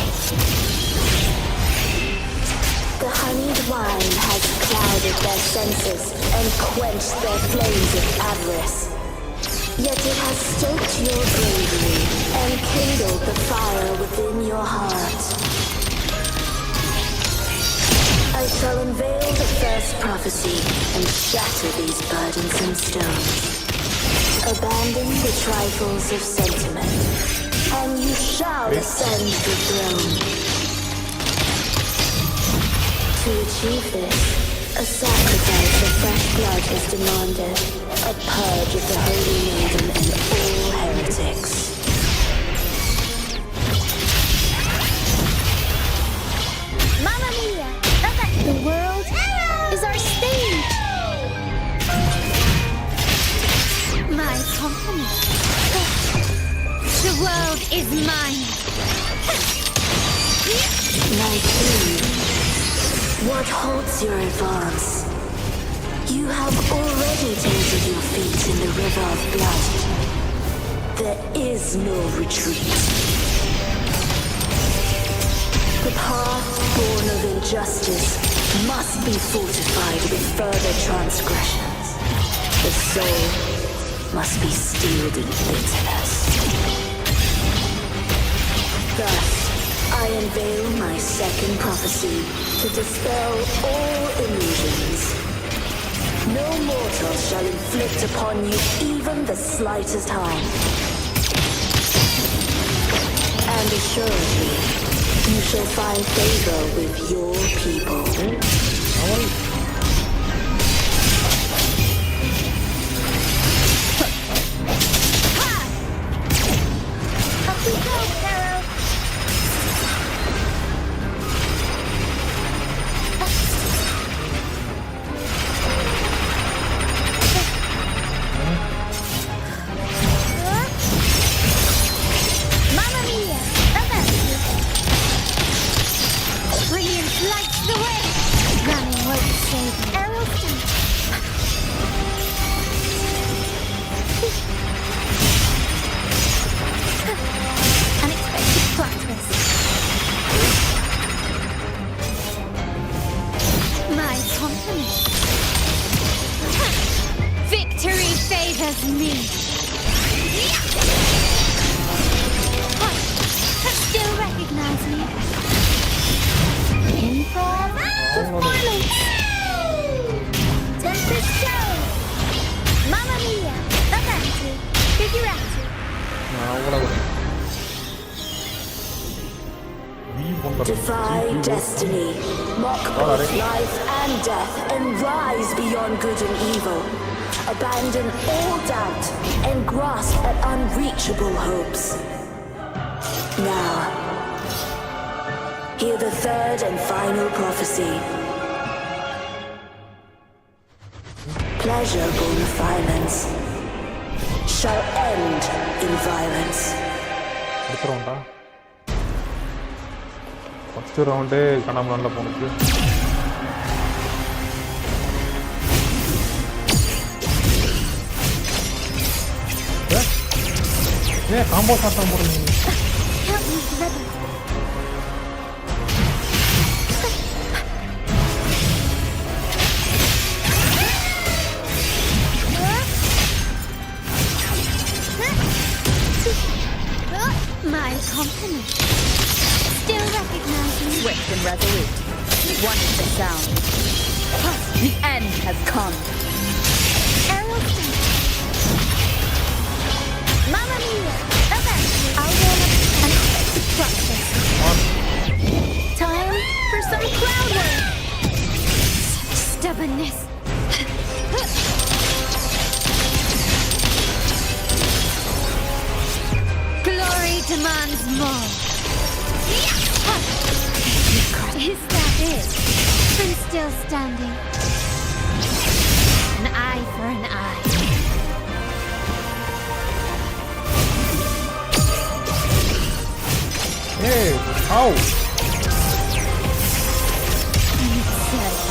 The honeyed wine has clouded their senses and quenched their flames of avarice. Yet it has stoked your bravery and kindled the fire within your heart. I shall unveil the first prophecy and shatter these burdensome stones. Abandon the trifles of sentiment, and you shall ascend the throne. To achieve this, a sacrifice of fresh blood is demanded, a purge of the Holy Maiden and all heretics. Mamma mia! The world is our stage! My company. The world is mine! My queen, what halts your advance? You have already tainted your feet in the river of blood. There is no retreat. The path born of injustice must be fortified with further transgressions. The soul must be steeled in bitterness. Thus, I unveil my second prophecy to dispel all illusions. No mortal shall inflict upon you even the slightest harm. And assuredly, you shall find favor with your people. Up we go, Pharaoh! Mamma mia! Brilliant lights the way! Running won't save me. Arrows down. Unexpected. Defy destiny, mock both life and death, and rise beyond good and evil. Abandon all doubt and grasp at unreachable hopes. Now, hear the third and final prophecy. Pleasure born of violence shall end in violence. First ரவுண்டே கண்ணாமூல போனுச்சு. Combo சாட்டம் போடுங்க. My company. Still recognizing. Swift and resolute. One is the sound. The end has come. Arrowston. Mamma mia! I'll roll up and practice. Time for some cloud work. Such stubbornness. Glory demands more. Is that it? I'm still standing. An eye for an eye. Hey, how?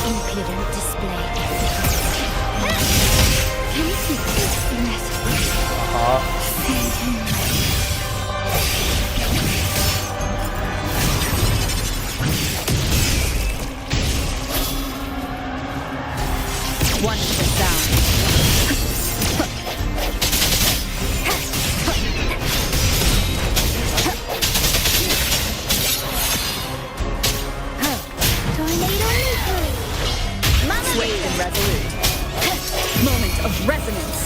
Impudent display. Can you see this message? One is the sound. Swift and resolute. Moment of resonance.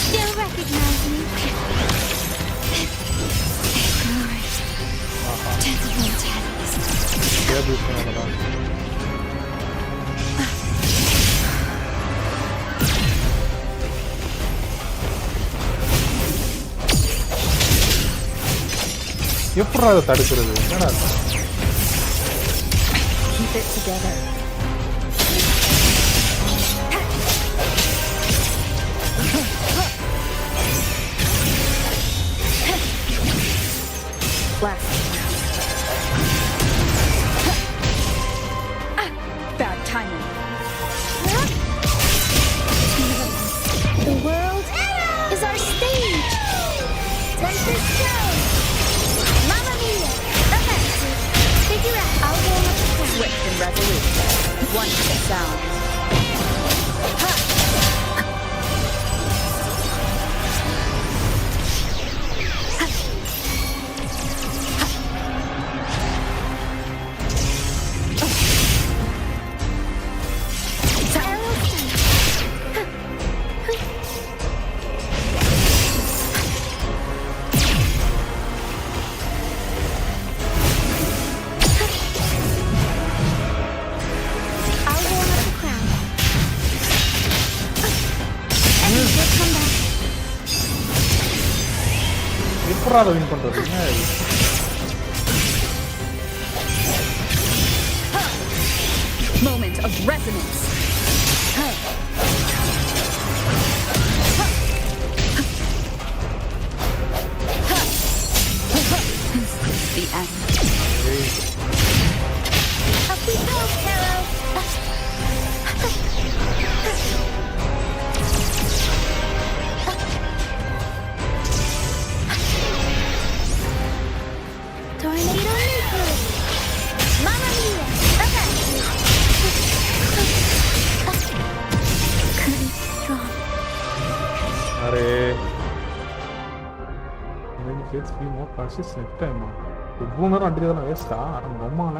Still recognize me. எப்படா அதை தடுக்கிறது? என்னடா Keep it together. Blast. Bad timing. The world is our stage. Tempest stone. Mamma mia! Offensive. Figure out. I'll roll up the ground. Swift and resolute. One is the sound. எப்படா அதை win பண்றது? Moment of resonance. The end. Up we go, Carol. Tornado nuclear. Mamma mia! Current strong. अरे maybe let's be more cautious next time. இவ்வளோ நேரம் அடிக்கிறதுலாம் வேஸ்டா? ரொம்பல.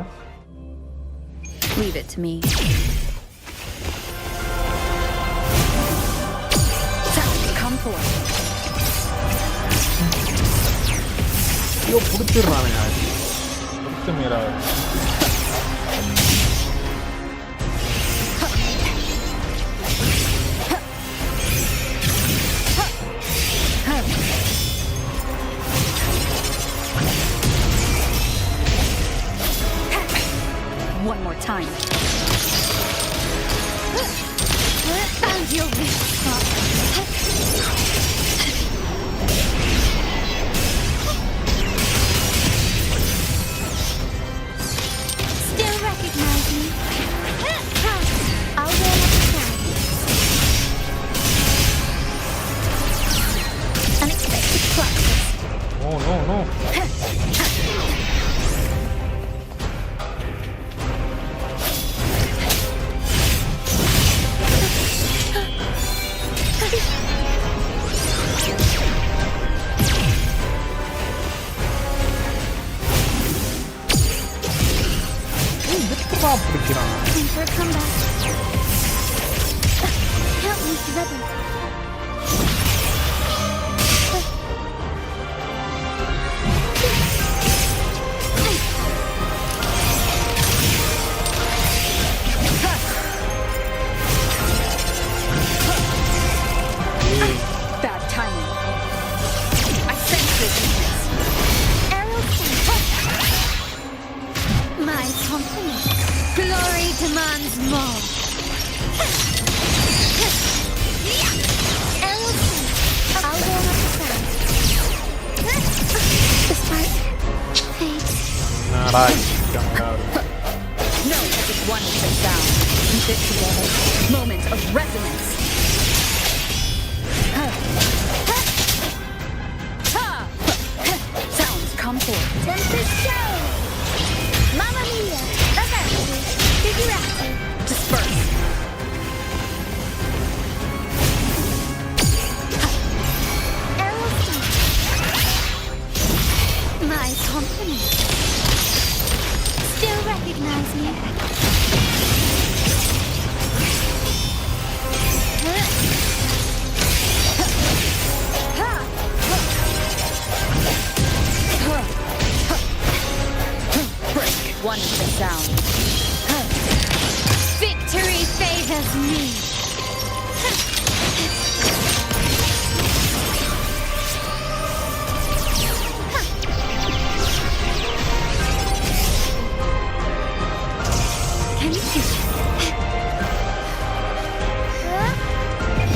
Leave it to me. Come forth. ஐயோ புடிச்சிடுறானுங்க புடிச்ச Meera One more time. Found your weak spot. Still recognize me? I'll go up the side. Unexpected plot twist. Oh no no. Time for a comeback. Help me, Rebel. Bad timing. I sense this weakness. Arrow my compliment. Glory demands more. I'll go up the side. The spark fades. No magic one to sound. Keep it together. Moment of resonance. Sounds come forth. Tempest show. Mamma mia. Figurati. Disperse. My compliment. Still recognize me? Break one to sound. Victory favors me. Can you see?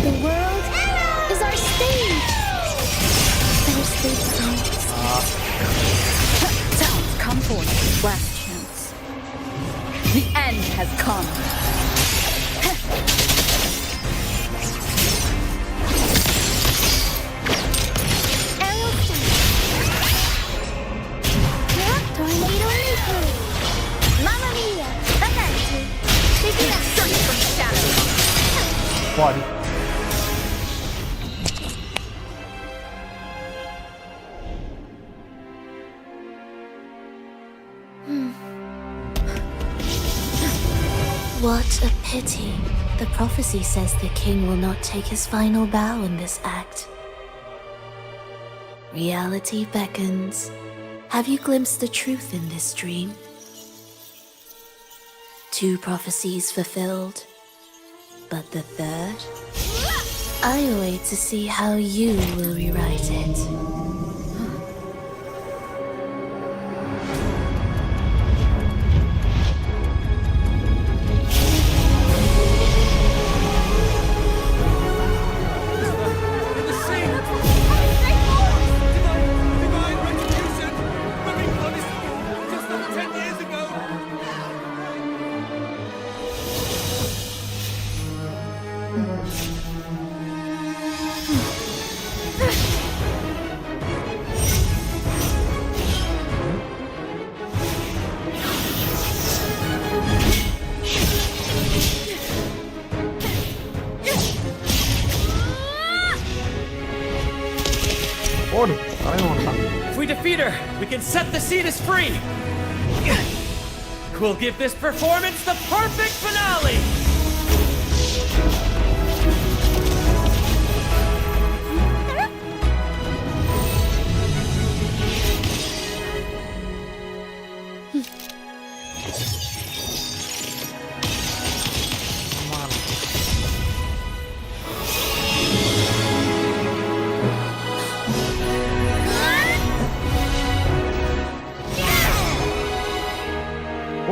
The world is our stage. Better stay behind. Sounds come forth. Last chance. The end has come. Tornado nuclear. Mamma mia. Avanti. Figurati. Search from the shadows. Body. What a pity. The prophecy says the king will not take his final bow in this act. Reality beckons. Have you glimpsed the truth in this dream? 2 prophecies fulfilled, but the third? I await to see how you will rewrite it. If we defeat her, we can set the Cetus free. We'll give this performance the perfect finale.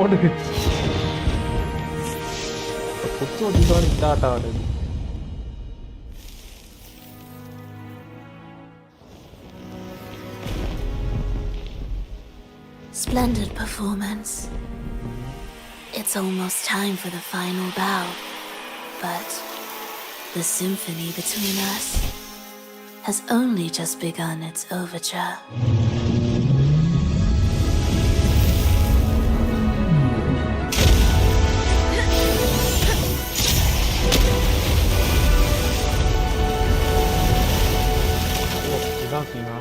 ஓடு குச்சி வச்சுட்டோன்னு இந்த ஆட்டம் ஆடுது. Splendid performance. It's almost time for the final bow, but the symphony between us has only just begun its overture. இதான் சீனா.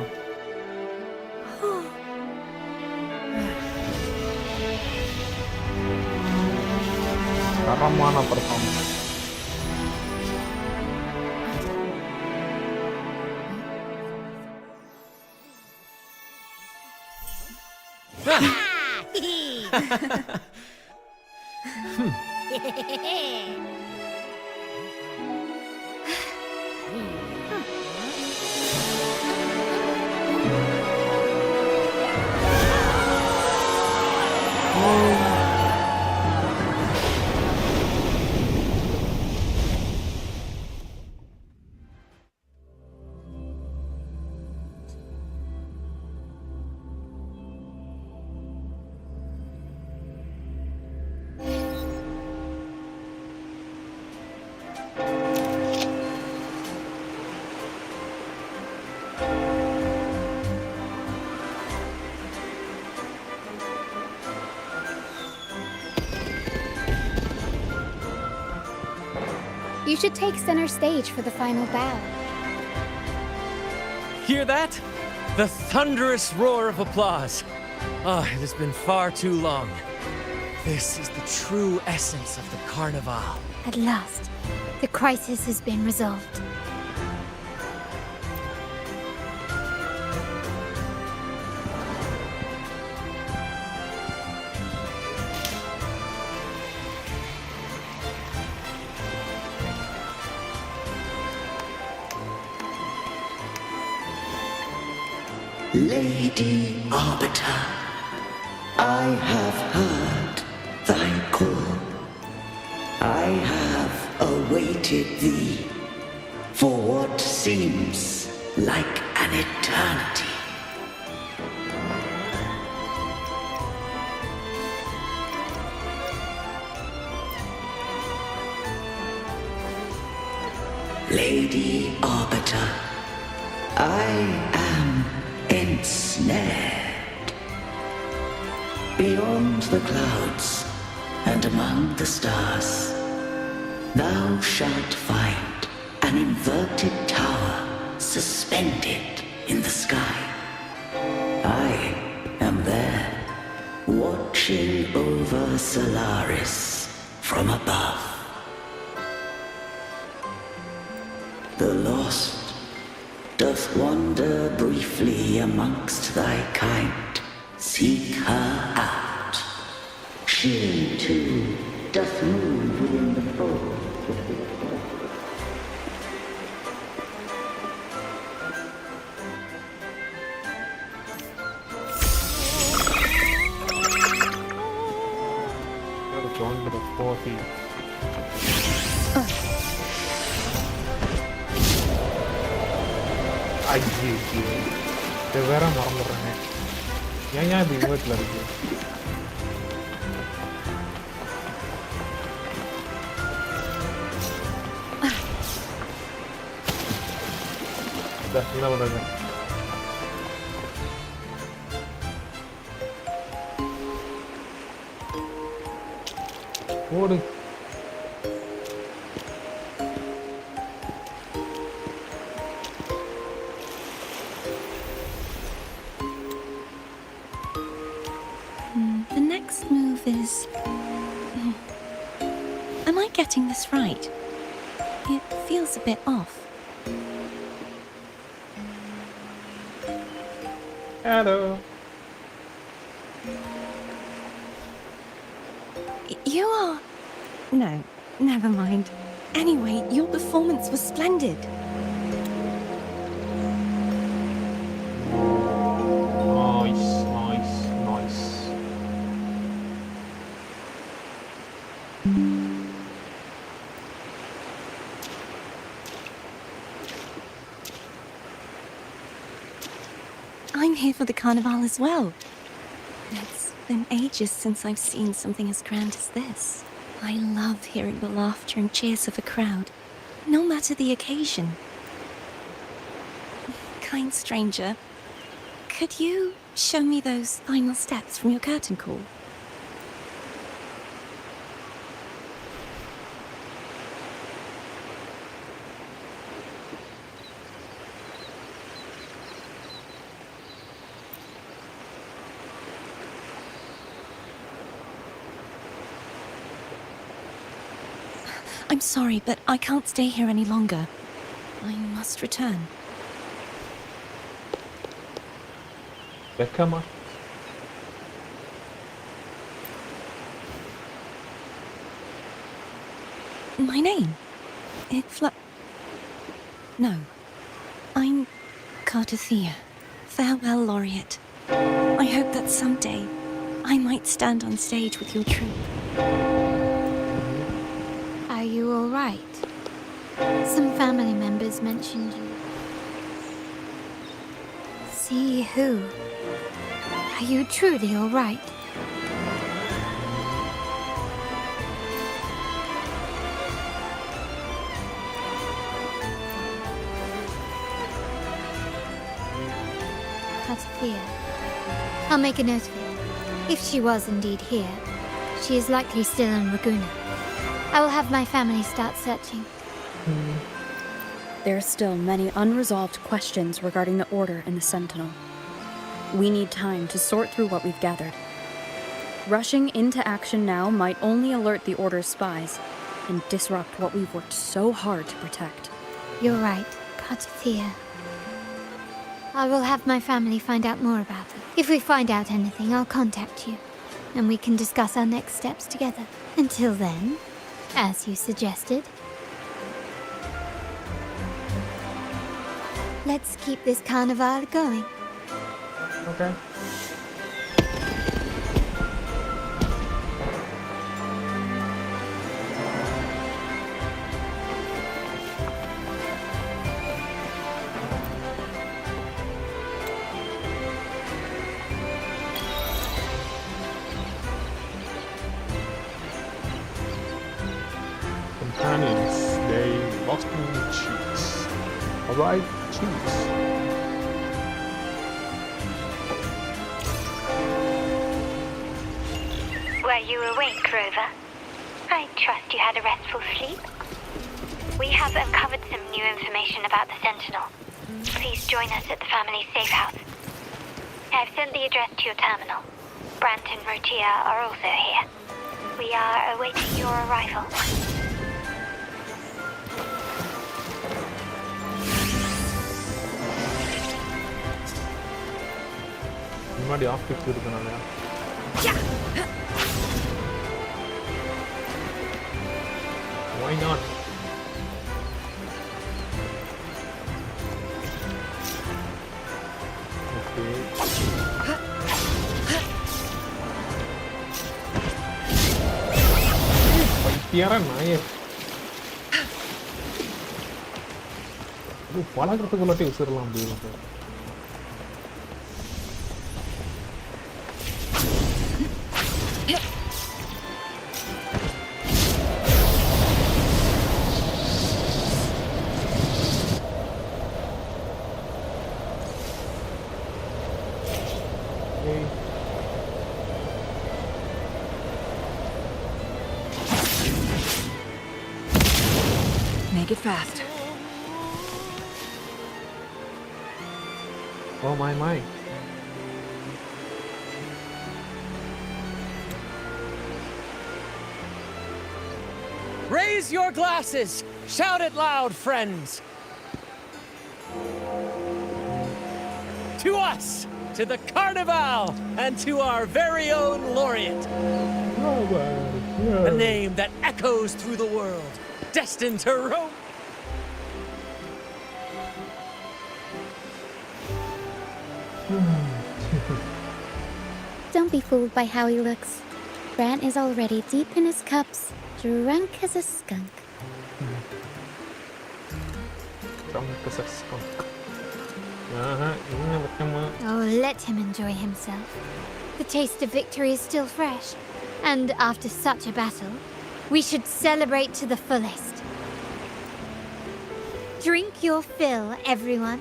தரமான performance. You should take center stage for the final bow. Hear that? The thunderous roar of applause. Ah, it has been far too long. This is the true essence of the Carnival. At last, the crisis has been resolved. Lady Arbiter, I have heard thy call. I have awaited thee for what seems like an eternity. Lady Arbiter, I am ensnared. Beyond the clouds and among the stars, thou shalt find an inverted tower suspended in the sky. I am there, watching over Solaris from above. The lost doth wander briefly amongst thy kind. Seek her out. She too doth move within the fold. Gotta join with the 4 feet. ஐயே இது வேற மறந்துடுறேங்க. ஏன் இது இன்வெர்ட்டில் இருக்கு? என்ன பண்ணுறது? ஓடு. The next move is... Am I getting this right? It feels a bit off. Hello. You are... No, never mind. Anyway, your performance was splendid. Nice, nice, nice. I'm here for the carnival as well. It's been ages since I've seen something as grand as this. I love hearing the laughter and cheers of a crowd, no matter the occasion. Kind stranger, could you show me those final steps from your curtain call? I'm sorry, but I can't stay here any longer. I must return. Beckham. My name? No. I'm Cartothea. Farewell, Laureate. I hope that someday I might stand on stage with your troupe. Are you all right? Some family members mentioned you. See who? Are you truly all right? Cartothea. I'll make a note of it. If she was indeed here, she is likely still in Raguna. I will have my family start searching. There are still many unresolved questions regarding the Order and the Sentinel. We need time to sort through what we've gathered. Rushing into action now might only alert the Order's spies and disrupt what we've worked so hard to protect. You're right, Cartothea. I will have my family find out more about her. If we find out anything, I'll contact you, and we can discuss our next steps together. Until then, as you suggested, let's keep this carnival going. Okay. Companions, they lost me cheeks. Alright, cheeks. Were you awake, Rover? I trust you had a restful sleep. We have uncovered some new information about the Sentinel. Please join us at the family safe house. I've sent the address to your terminal. Brant and Rotia are also here. We are awaiting your arrival. முன்னாடி object இருக்கனால why not? Okay. பைத்தியாரா நாயே. இது பழகிறதுக்குள்ளாட்டி உசிரலாம் அப்படியே. Make it fast. Oh my. Raise your glasses! Shout it loud, friends! To us! To the Carnival! And to our very own Laureate! A name that echoes through the world, destined to roam. Don't be fooled by how he looks. Brant is already deep in his cups, drunk as a skunk. Drunk as a skunk. Oh, let him enjoy himself. The taste of victory is still fresh. And after such a battle, we should celebrate to the fullest. Drink your fill, everyone.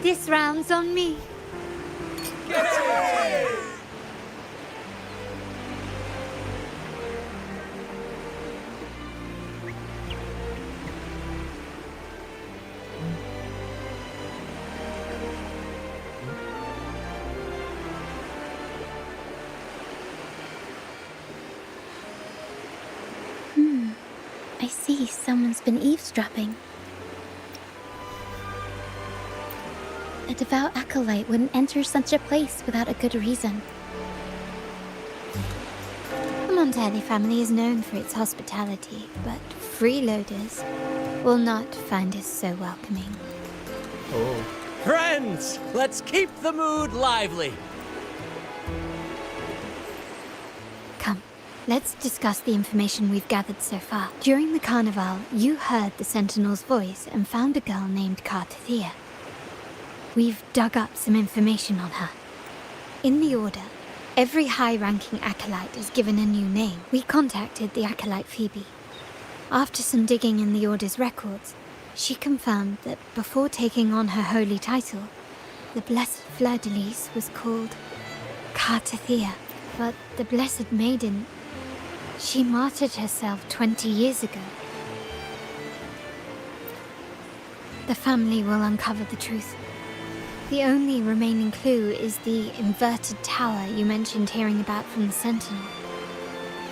This round's on me. I see someone's been eavesdropping. A devout acolyte wouldn't enter such a place without a good reason. The Montelli family is known for its hospitality, but freeloaders will not find us so welcoming. Oh. Friends, let's keep the mood lively. Come, let's discuss the information we've gathered so far. During the carnival, you heard the Sentinel's voice and found a girl named Cartathea. We've dug up some information on her. In the Order, every high-ranking acolyte is given a new name. We contacted the acolyte Phoebe. After some digging in the Order's records, she confirmed that before taking on her holy title, the Blessed Fleur-de-Lis was called Cartathea. But the Blessed Maiden, she martyred herself 20 years ago. The family will uncover the truth. The only remaining clue is the inverted tower you mentioned hearing about from the Sentinel.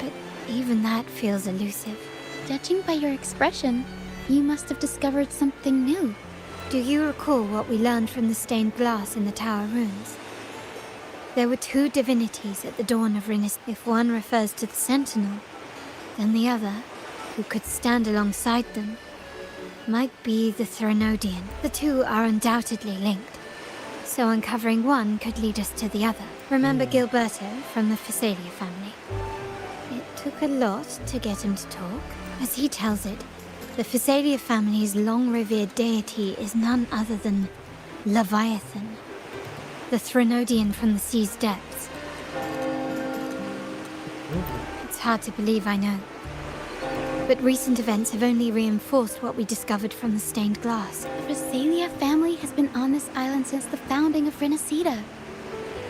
But even that feels elusive. Judging by your expression, you must have discovered something new. Do you recall what we learned from the stained glass in the tower ruins? There were two divinities at the dawn of Renaissance. If one refers to the Sentinel, then the other, who could stand alongside them, might be the Threnodian. The two are undoubtedly linked, so uncovering one could lead us to the other. Remember Gilberto from the Phasalia family? It took a lot to get him to talk. As he tells it, the Phasalia family's long-revered deity is none other than Leviathan, the Threnodian from the sea's depths. It's hard to believe, I know. But recent events have only reinforced what we discovered from the stained glass. The Phasalia family has been on this island since the founding of Renacida.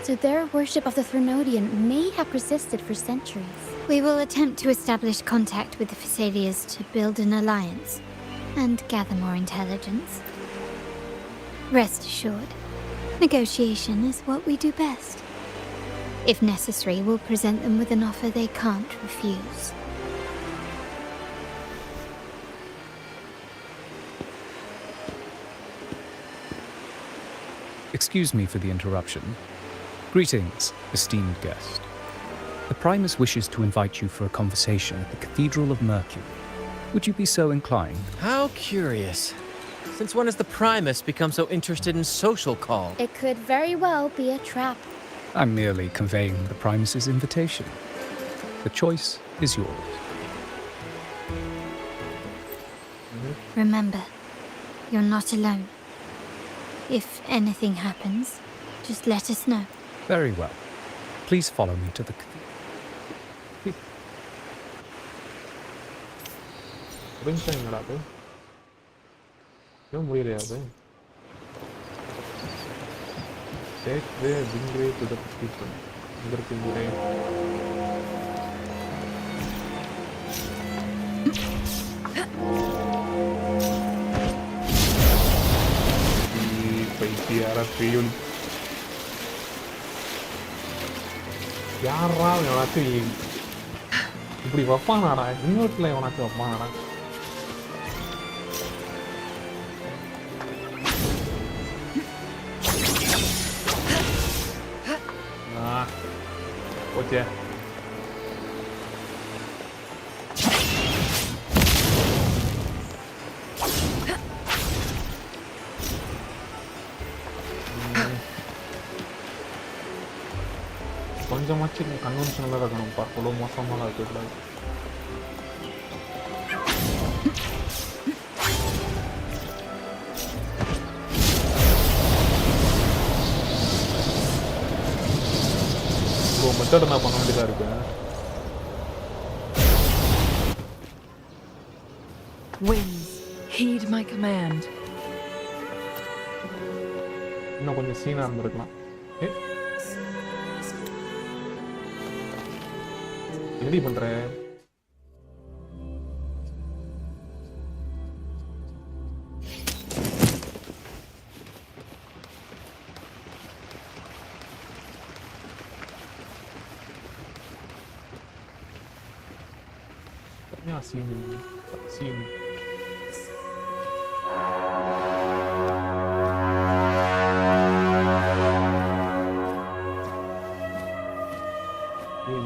So their worship of the Threnodian may have persisted for centuries. We will attempt to establish contact with the Phasalias to build an alliance and gather more intelligence. Rest assured, negotiation is what we do best. If necessary, we'll present them with an offer they can't refuse. Excuse me for the interruption. Greetings, esteemed guest. The Primus wishes to invite you for a conversation at the Cathedral of Mercury. Would you be so inclined? How curious. Since when has the Primus become so interested in social call? It could very well be a trap. I'm merely conveying the Primus's invitation. The choice is yours. Remember, you're not alone. If anything happens, just let us know. Very well. Please follow me to the cathedral. புரிஞ்சுங்களா அது ஏன் முடியலையா அது Take the Bingray to the people. Under Bingray. பைத்தியாரா பேயுள் யாரா எவனாச்சும் இப்படி வைப்பானாடா இன்னொருத்துல எவனாச்சும் வைப்பானாடா okay கொஞ்சமாச்சும் கன்வென்ஷனலாக இருக்கணும்ப்பா அவ்வளோ மோசமாக இருக்கக்கூடாது மெத்தட் நான் பண்ண வேண்டியதா இருக்கு. Winds, heed my command. இன்னும் கொஞ்சம் சீனா இருந்திருக்கலாம். என்னடி பண்ற? Yeah, see me.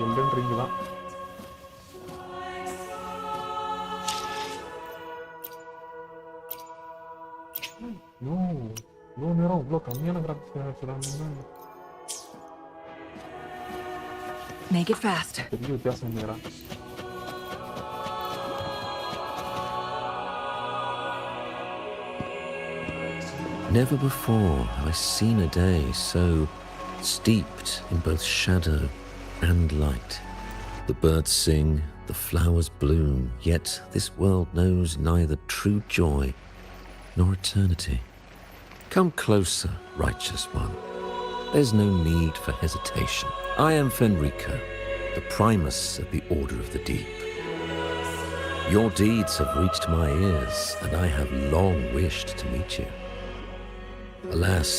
Golden ring தான். No நேரம் இவ்வளோ கம்மியான கிராஃபிக்ஸ் வச்சுறாங்க. Make it fast. பெரிய வித்தியாசம் நேரம். Never before have I seen a day so steeped in both shadow and light. The birds sing, the flowers bloom, yet this world knows neither true joy nor eternity. Come closer, righteous one. There's no need for hesitation. I am Fenrico, the primus of the Order of the Deep. Your deeds have reached my ears, and I have long wished to meet you. Alas,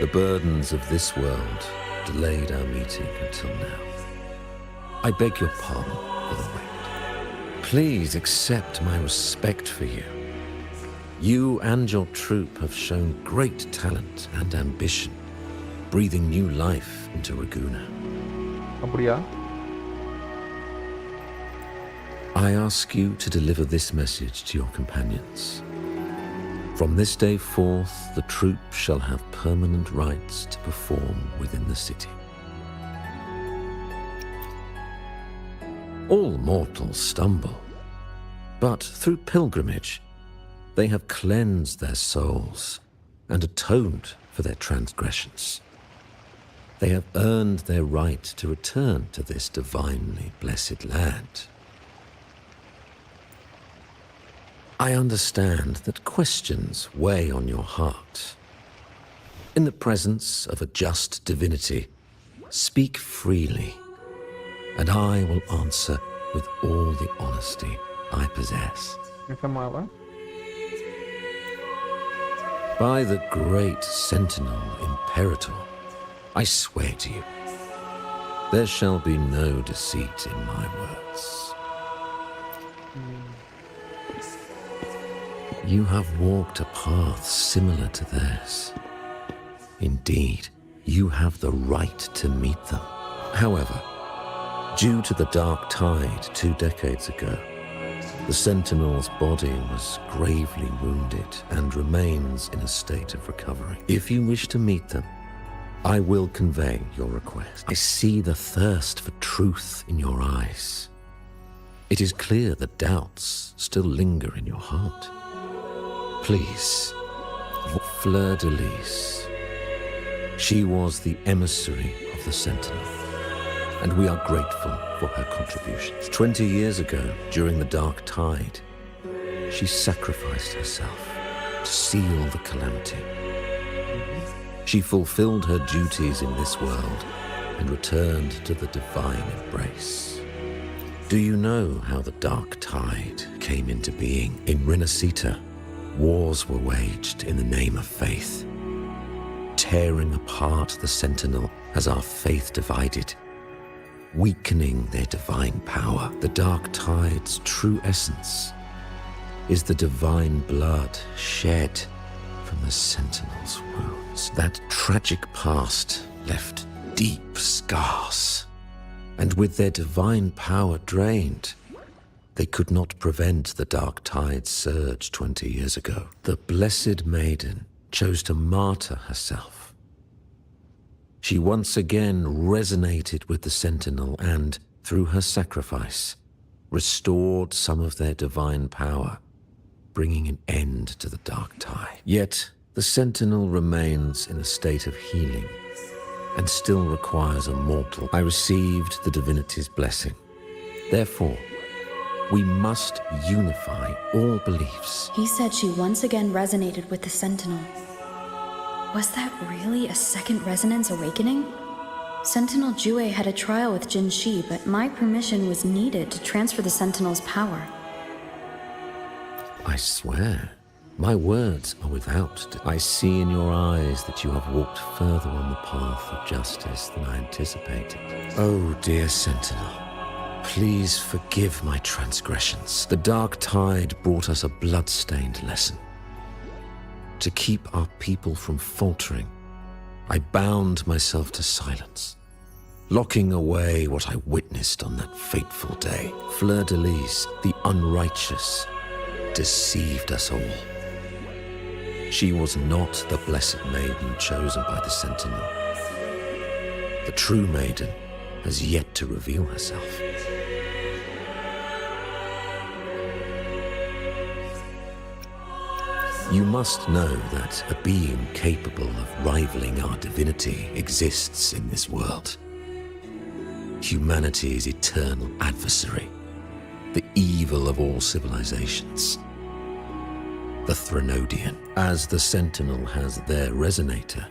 the burdens of this world delayed our meeting until now. I beg your pardon for the wait. Please accept my respect for you. You and your troop have shown great talent and ambition, breathing new life into Raguna. அப்படியா? I ask you to deliver this message to your companions. From this day forth, the troop shall have permanent rights to perform within the city. All mortals stumble, but through pilgrimage, they have cleansed their souls and atoned for their transgressions. They have earned their right to return to this divinely blessed land. I understand that questions weigh on your heart. In the presence of a just divinity, speak freely, and I will answer with all the honesty I possess. By the great Sentinel Imperator, I swear to you, there shall be no deceit in my words. You have walked a path similar to theirs. Indeed, you have the right to meet them. However, due to the dark tide 2 decades ago, the Sentinel's body was gravely wounded and remains in a state of recovery. If you wish to meet them, I will convey your request. I see the thirst for truth in your eyes. It is clear that doubts still linger in your heart. Please, Fleur-de-Lis. She was the emissary of the Sentinel, and we are grateful for her contributions. 20 years ago, during the Dark Tide, she sacrificed herself to seal the calamity. She fulfilled her duties in this world and returned to the divine embrace. Do you know how the Dark Tide came into being? In Renacita, wars were waged in the name of faith, tearing apart the Sentinel as our faith divided, weakening their divine power. The Dark Tide's true essence is the divine blood shed from the Sentinel's wounds. That tragic past left deep scars, and with their divine power drained, they could not prevent the Dark Tide's surge 20 years ago. The Blessed Maiden chose to martyr herself. She once again resonated with the Sentinel and, through her sacrifice, restored some of their divine power, bringing an end to the Dark Tide. Yet, the Sentinel remains in a state of healing, and still requires a mortal. I received the divinity's blessing. Therefore, we must unify all beliefs. He said she once again resonated with the Sentinel. Was that really a second resonance awakening? Sentinel Jue had a trial with Jin Shi, but my permission was needed to transfer the Sentinel's power. I swear, my words are without. I see in your eyes that you have walked further on the path of justice than I anticipated. Oh, dear Sentinel, please forgive my transgressions. The dark tide brought us a blood-stained lesson. To keep our people from faltering, I bound myself to silence, locking away what I witnessed on that fateful day. Fleur-de-Lis, the unrighteous, deceived us all. She was not the blessed maiden chosen by the Sentinel. The true maiden has yet to reveal herself. You must know that a being capable of rivaling our divinity exists in this world. Humanity's eternal adversary, the evil of all civilizations. The Threnodian. As the Sentinel has their resonator,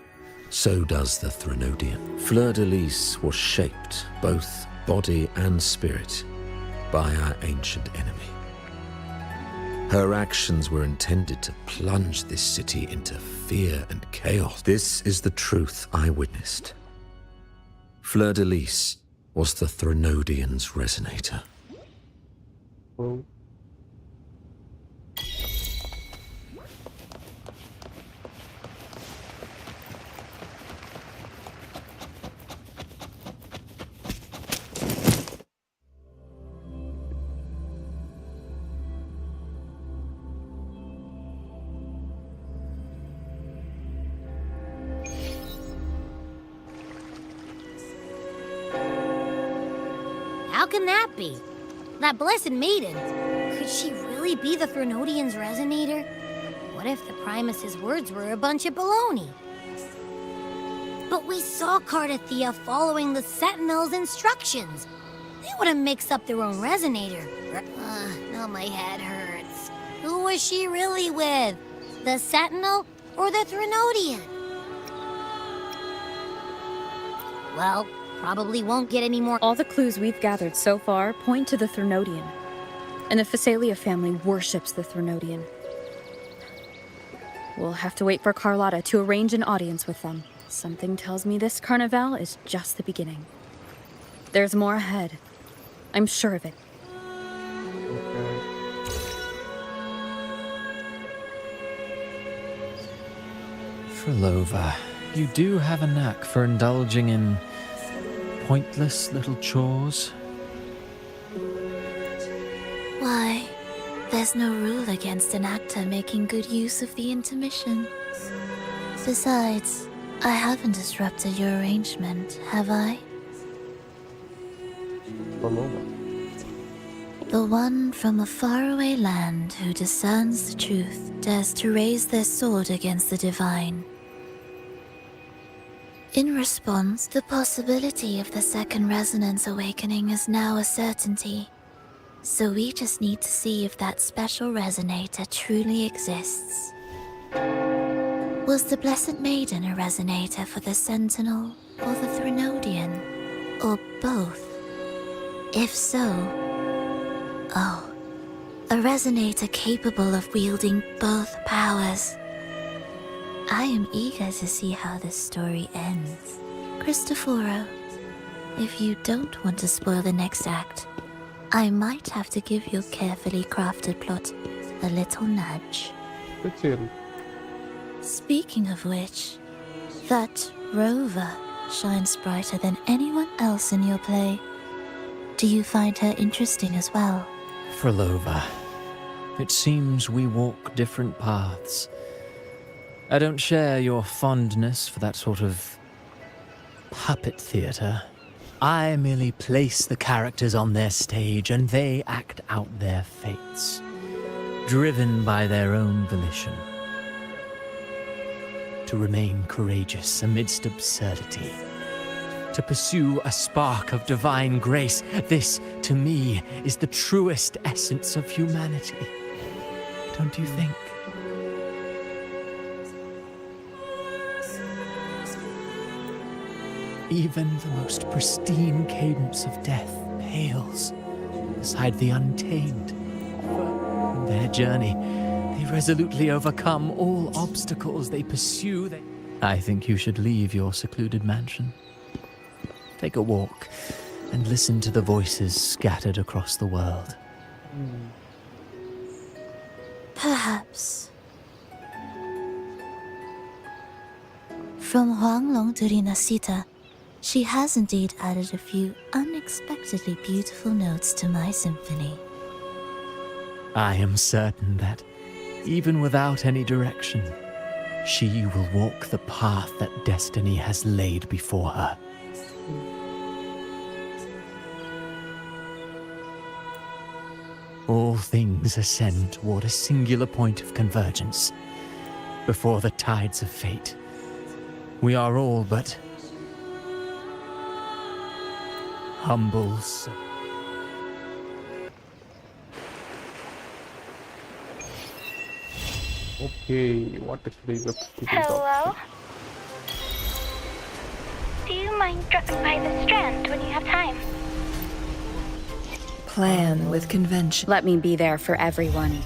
so does the Threnodian. Fleur-de-Lis was shaped, both body and spirit, by our ancient enemy. Her actions were intended to plunge this city into fear and chaos. This is the truth I witnessed. Fleur-de-Lis was the Threnodian's resonator. Oh. How can that be? That blessed maiden. Could she really be the Threnodian's resonator? What if the Primus's words were a bunch of baloney? But we saw Cardathea following the Sentinel's instructions. They would have mixed up their own resonator. Now my head hurts. Who was she really with? The Sentinel or the Threnodian? Well, probably won't get any more. All the clues we've gathered so far point to the Threnodian, and the Phasalia family worships the Threnodian. We'll have to wait for Carlotta to arrange an audience with them. Something tells me this carnival is just the beginning. There's more ahead. I'm sure of it. Frolova, you do have a knack for indulging in pointless little chores. Why, there's no rule against an actor making good use of the intermission. Besides, I haven't disrupted your arrangement, have I? The one from a faraway land who discerns the truth dares to raise their sword against the divine. In response, the possibility of the second resonance awakening is now a certainty. So we just need to see if that special resonator truly exists. Was the Blessed Maiden a resonator for the Sentinel or the Threnodian? Or both? If so, oh, a resonator capable of wielding both powers. I am eager to see how this story ends. Cristoforo, if you don't want to spoil the next act, I might have to give your carefully crafted plot a little nudge. Speaking of which, that rover shines brighter than anyone else in your play. Do you find her interesting as well? Frolova, it seems we walk different paths. I don't share your fondness for that sort of puppet theater. I merely place the characters on their stage and they act out their fates, driven by their own volition. To remain courageous amidst absurdity. to pursue a spark of divine grace. This, to me, is the truest essence of humanity. Don't you think? Even the most pristine cadence of death pales beside the untamed. In their journey, they resolutely overcome all obstacles they pursue. I think you should leave your secluded mansion. Take a walk and listen to the voices scattered across the world. Perhaps. From Huanglong to Rinasita, she has indeed added a few unexpectedly beautiful notes to my symphony. I am certain that, even without any direction, she will walk the path that destiny has laid before her. All things ascend toward a singular point of convergence. Before the tides of fate, we are all but humble souls. Okay, what is the web? Hello? Do you mind dropping by the Strand when you have time? Plan with convention. Let me be there for everyone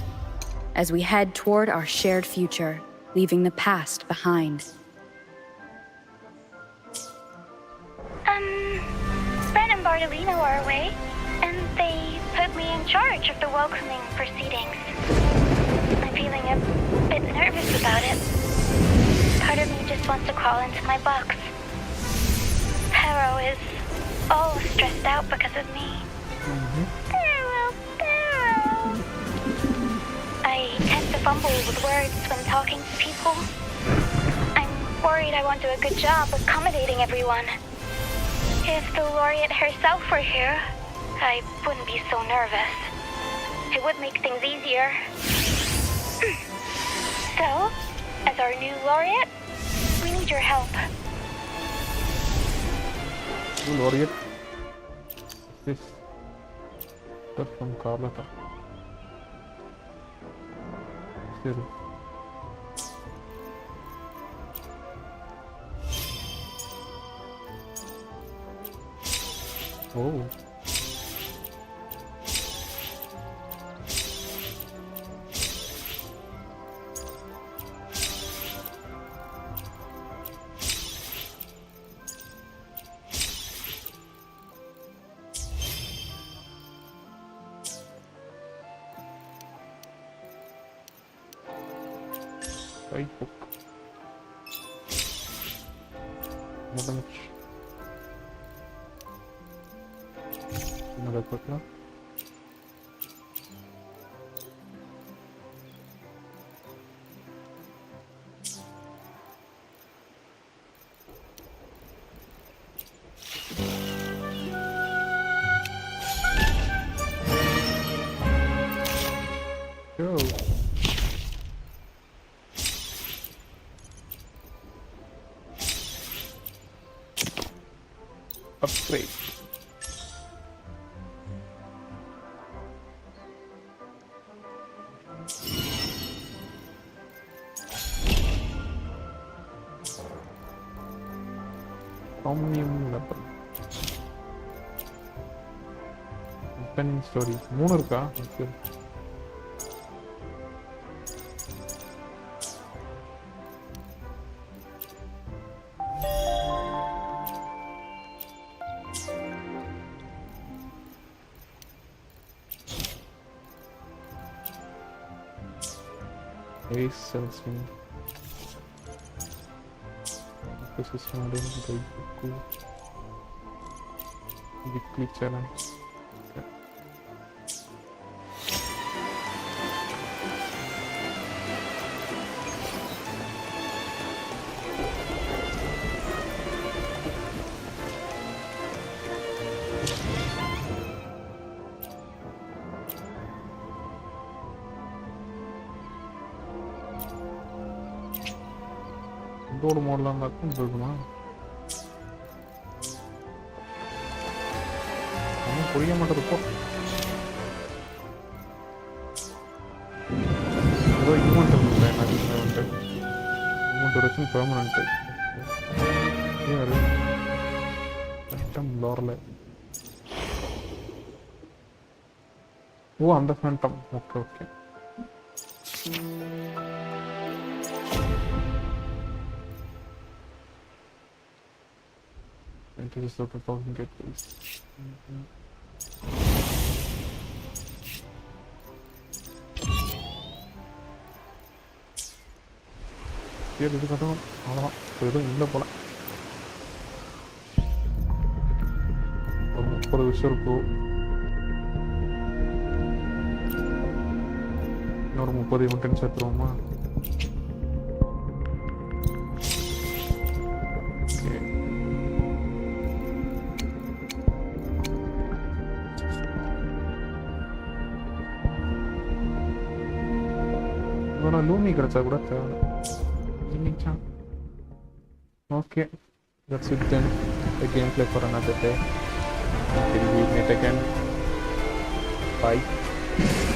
as we head toward our shared future, leaving the past behind. Brent and Bartolino are away, and they put me in charge of the welcoming proceedings. I'm feeling a bit nervous about it. Part of me just wants to crawl into my box. Pero is all stressed out because of me. Pero. I tend to fumble with words when talking to people. I'm worried I won't do a good job accommodating everyone. If the laureate herself were here, I wouldn't be so nervous. It would make things easier. So, as our new laureate, we need your help. New laureate? This. That's from Carlotta. Still. Oh. Book. Another book now. Go. Upgrade. Omnium level. Opening story. 3 இருக்கா? Okay. Ace sells me. This is not in the cool. Weekly challenge. Okay. Door மோடலாம் இருக்கும் இருக்குமா புரிய மாட்டேது போ. ஏதோ event இருந்தது எனக்கு ஈவெண்ட் வரைக்கும் பெர்மனண்ட்டு யாரு கஷ்டம் லோரில். ஓ அந்த Phantom. Okay okay. Into the sort of talking get please. இது கட்டணும் அவ்வளோதான். எதுவும் இல்லை போல. ஒரு 30 விஷயம் இருக்கும். இன்னொரு 30 இவன்ட்டு சேர்த்துருவோமா? லூமி கிடைச்சா கூட தேவை. Okay, that's it then. The gameplay for another day. Until we meet again. Bye.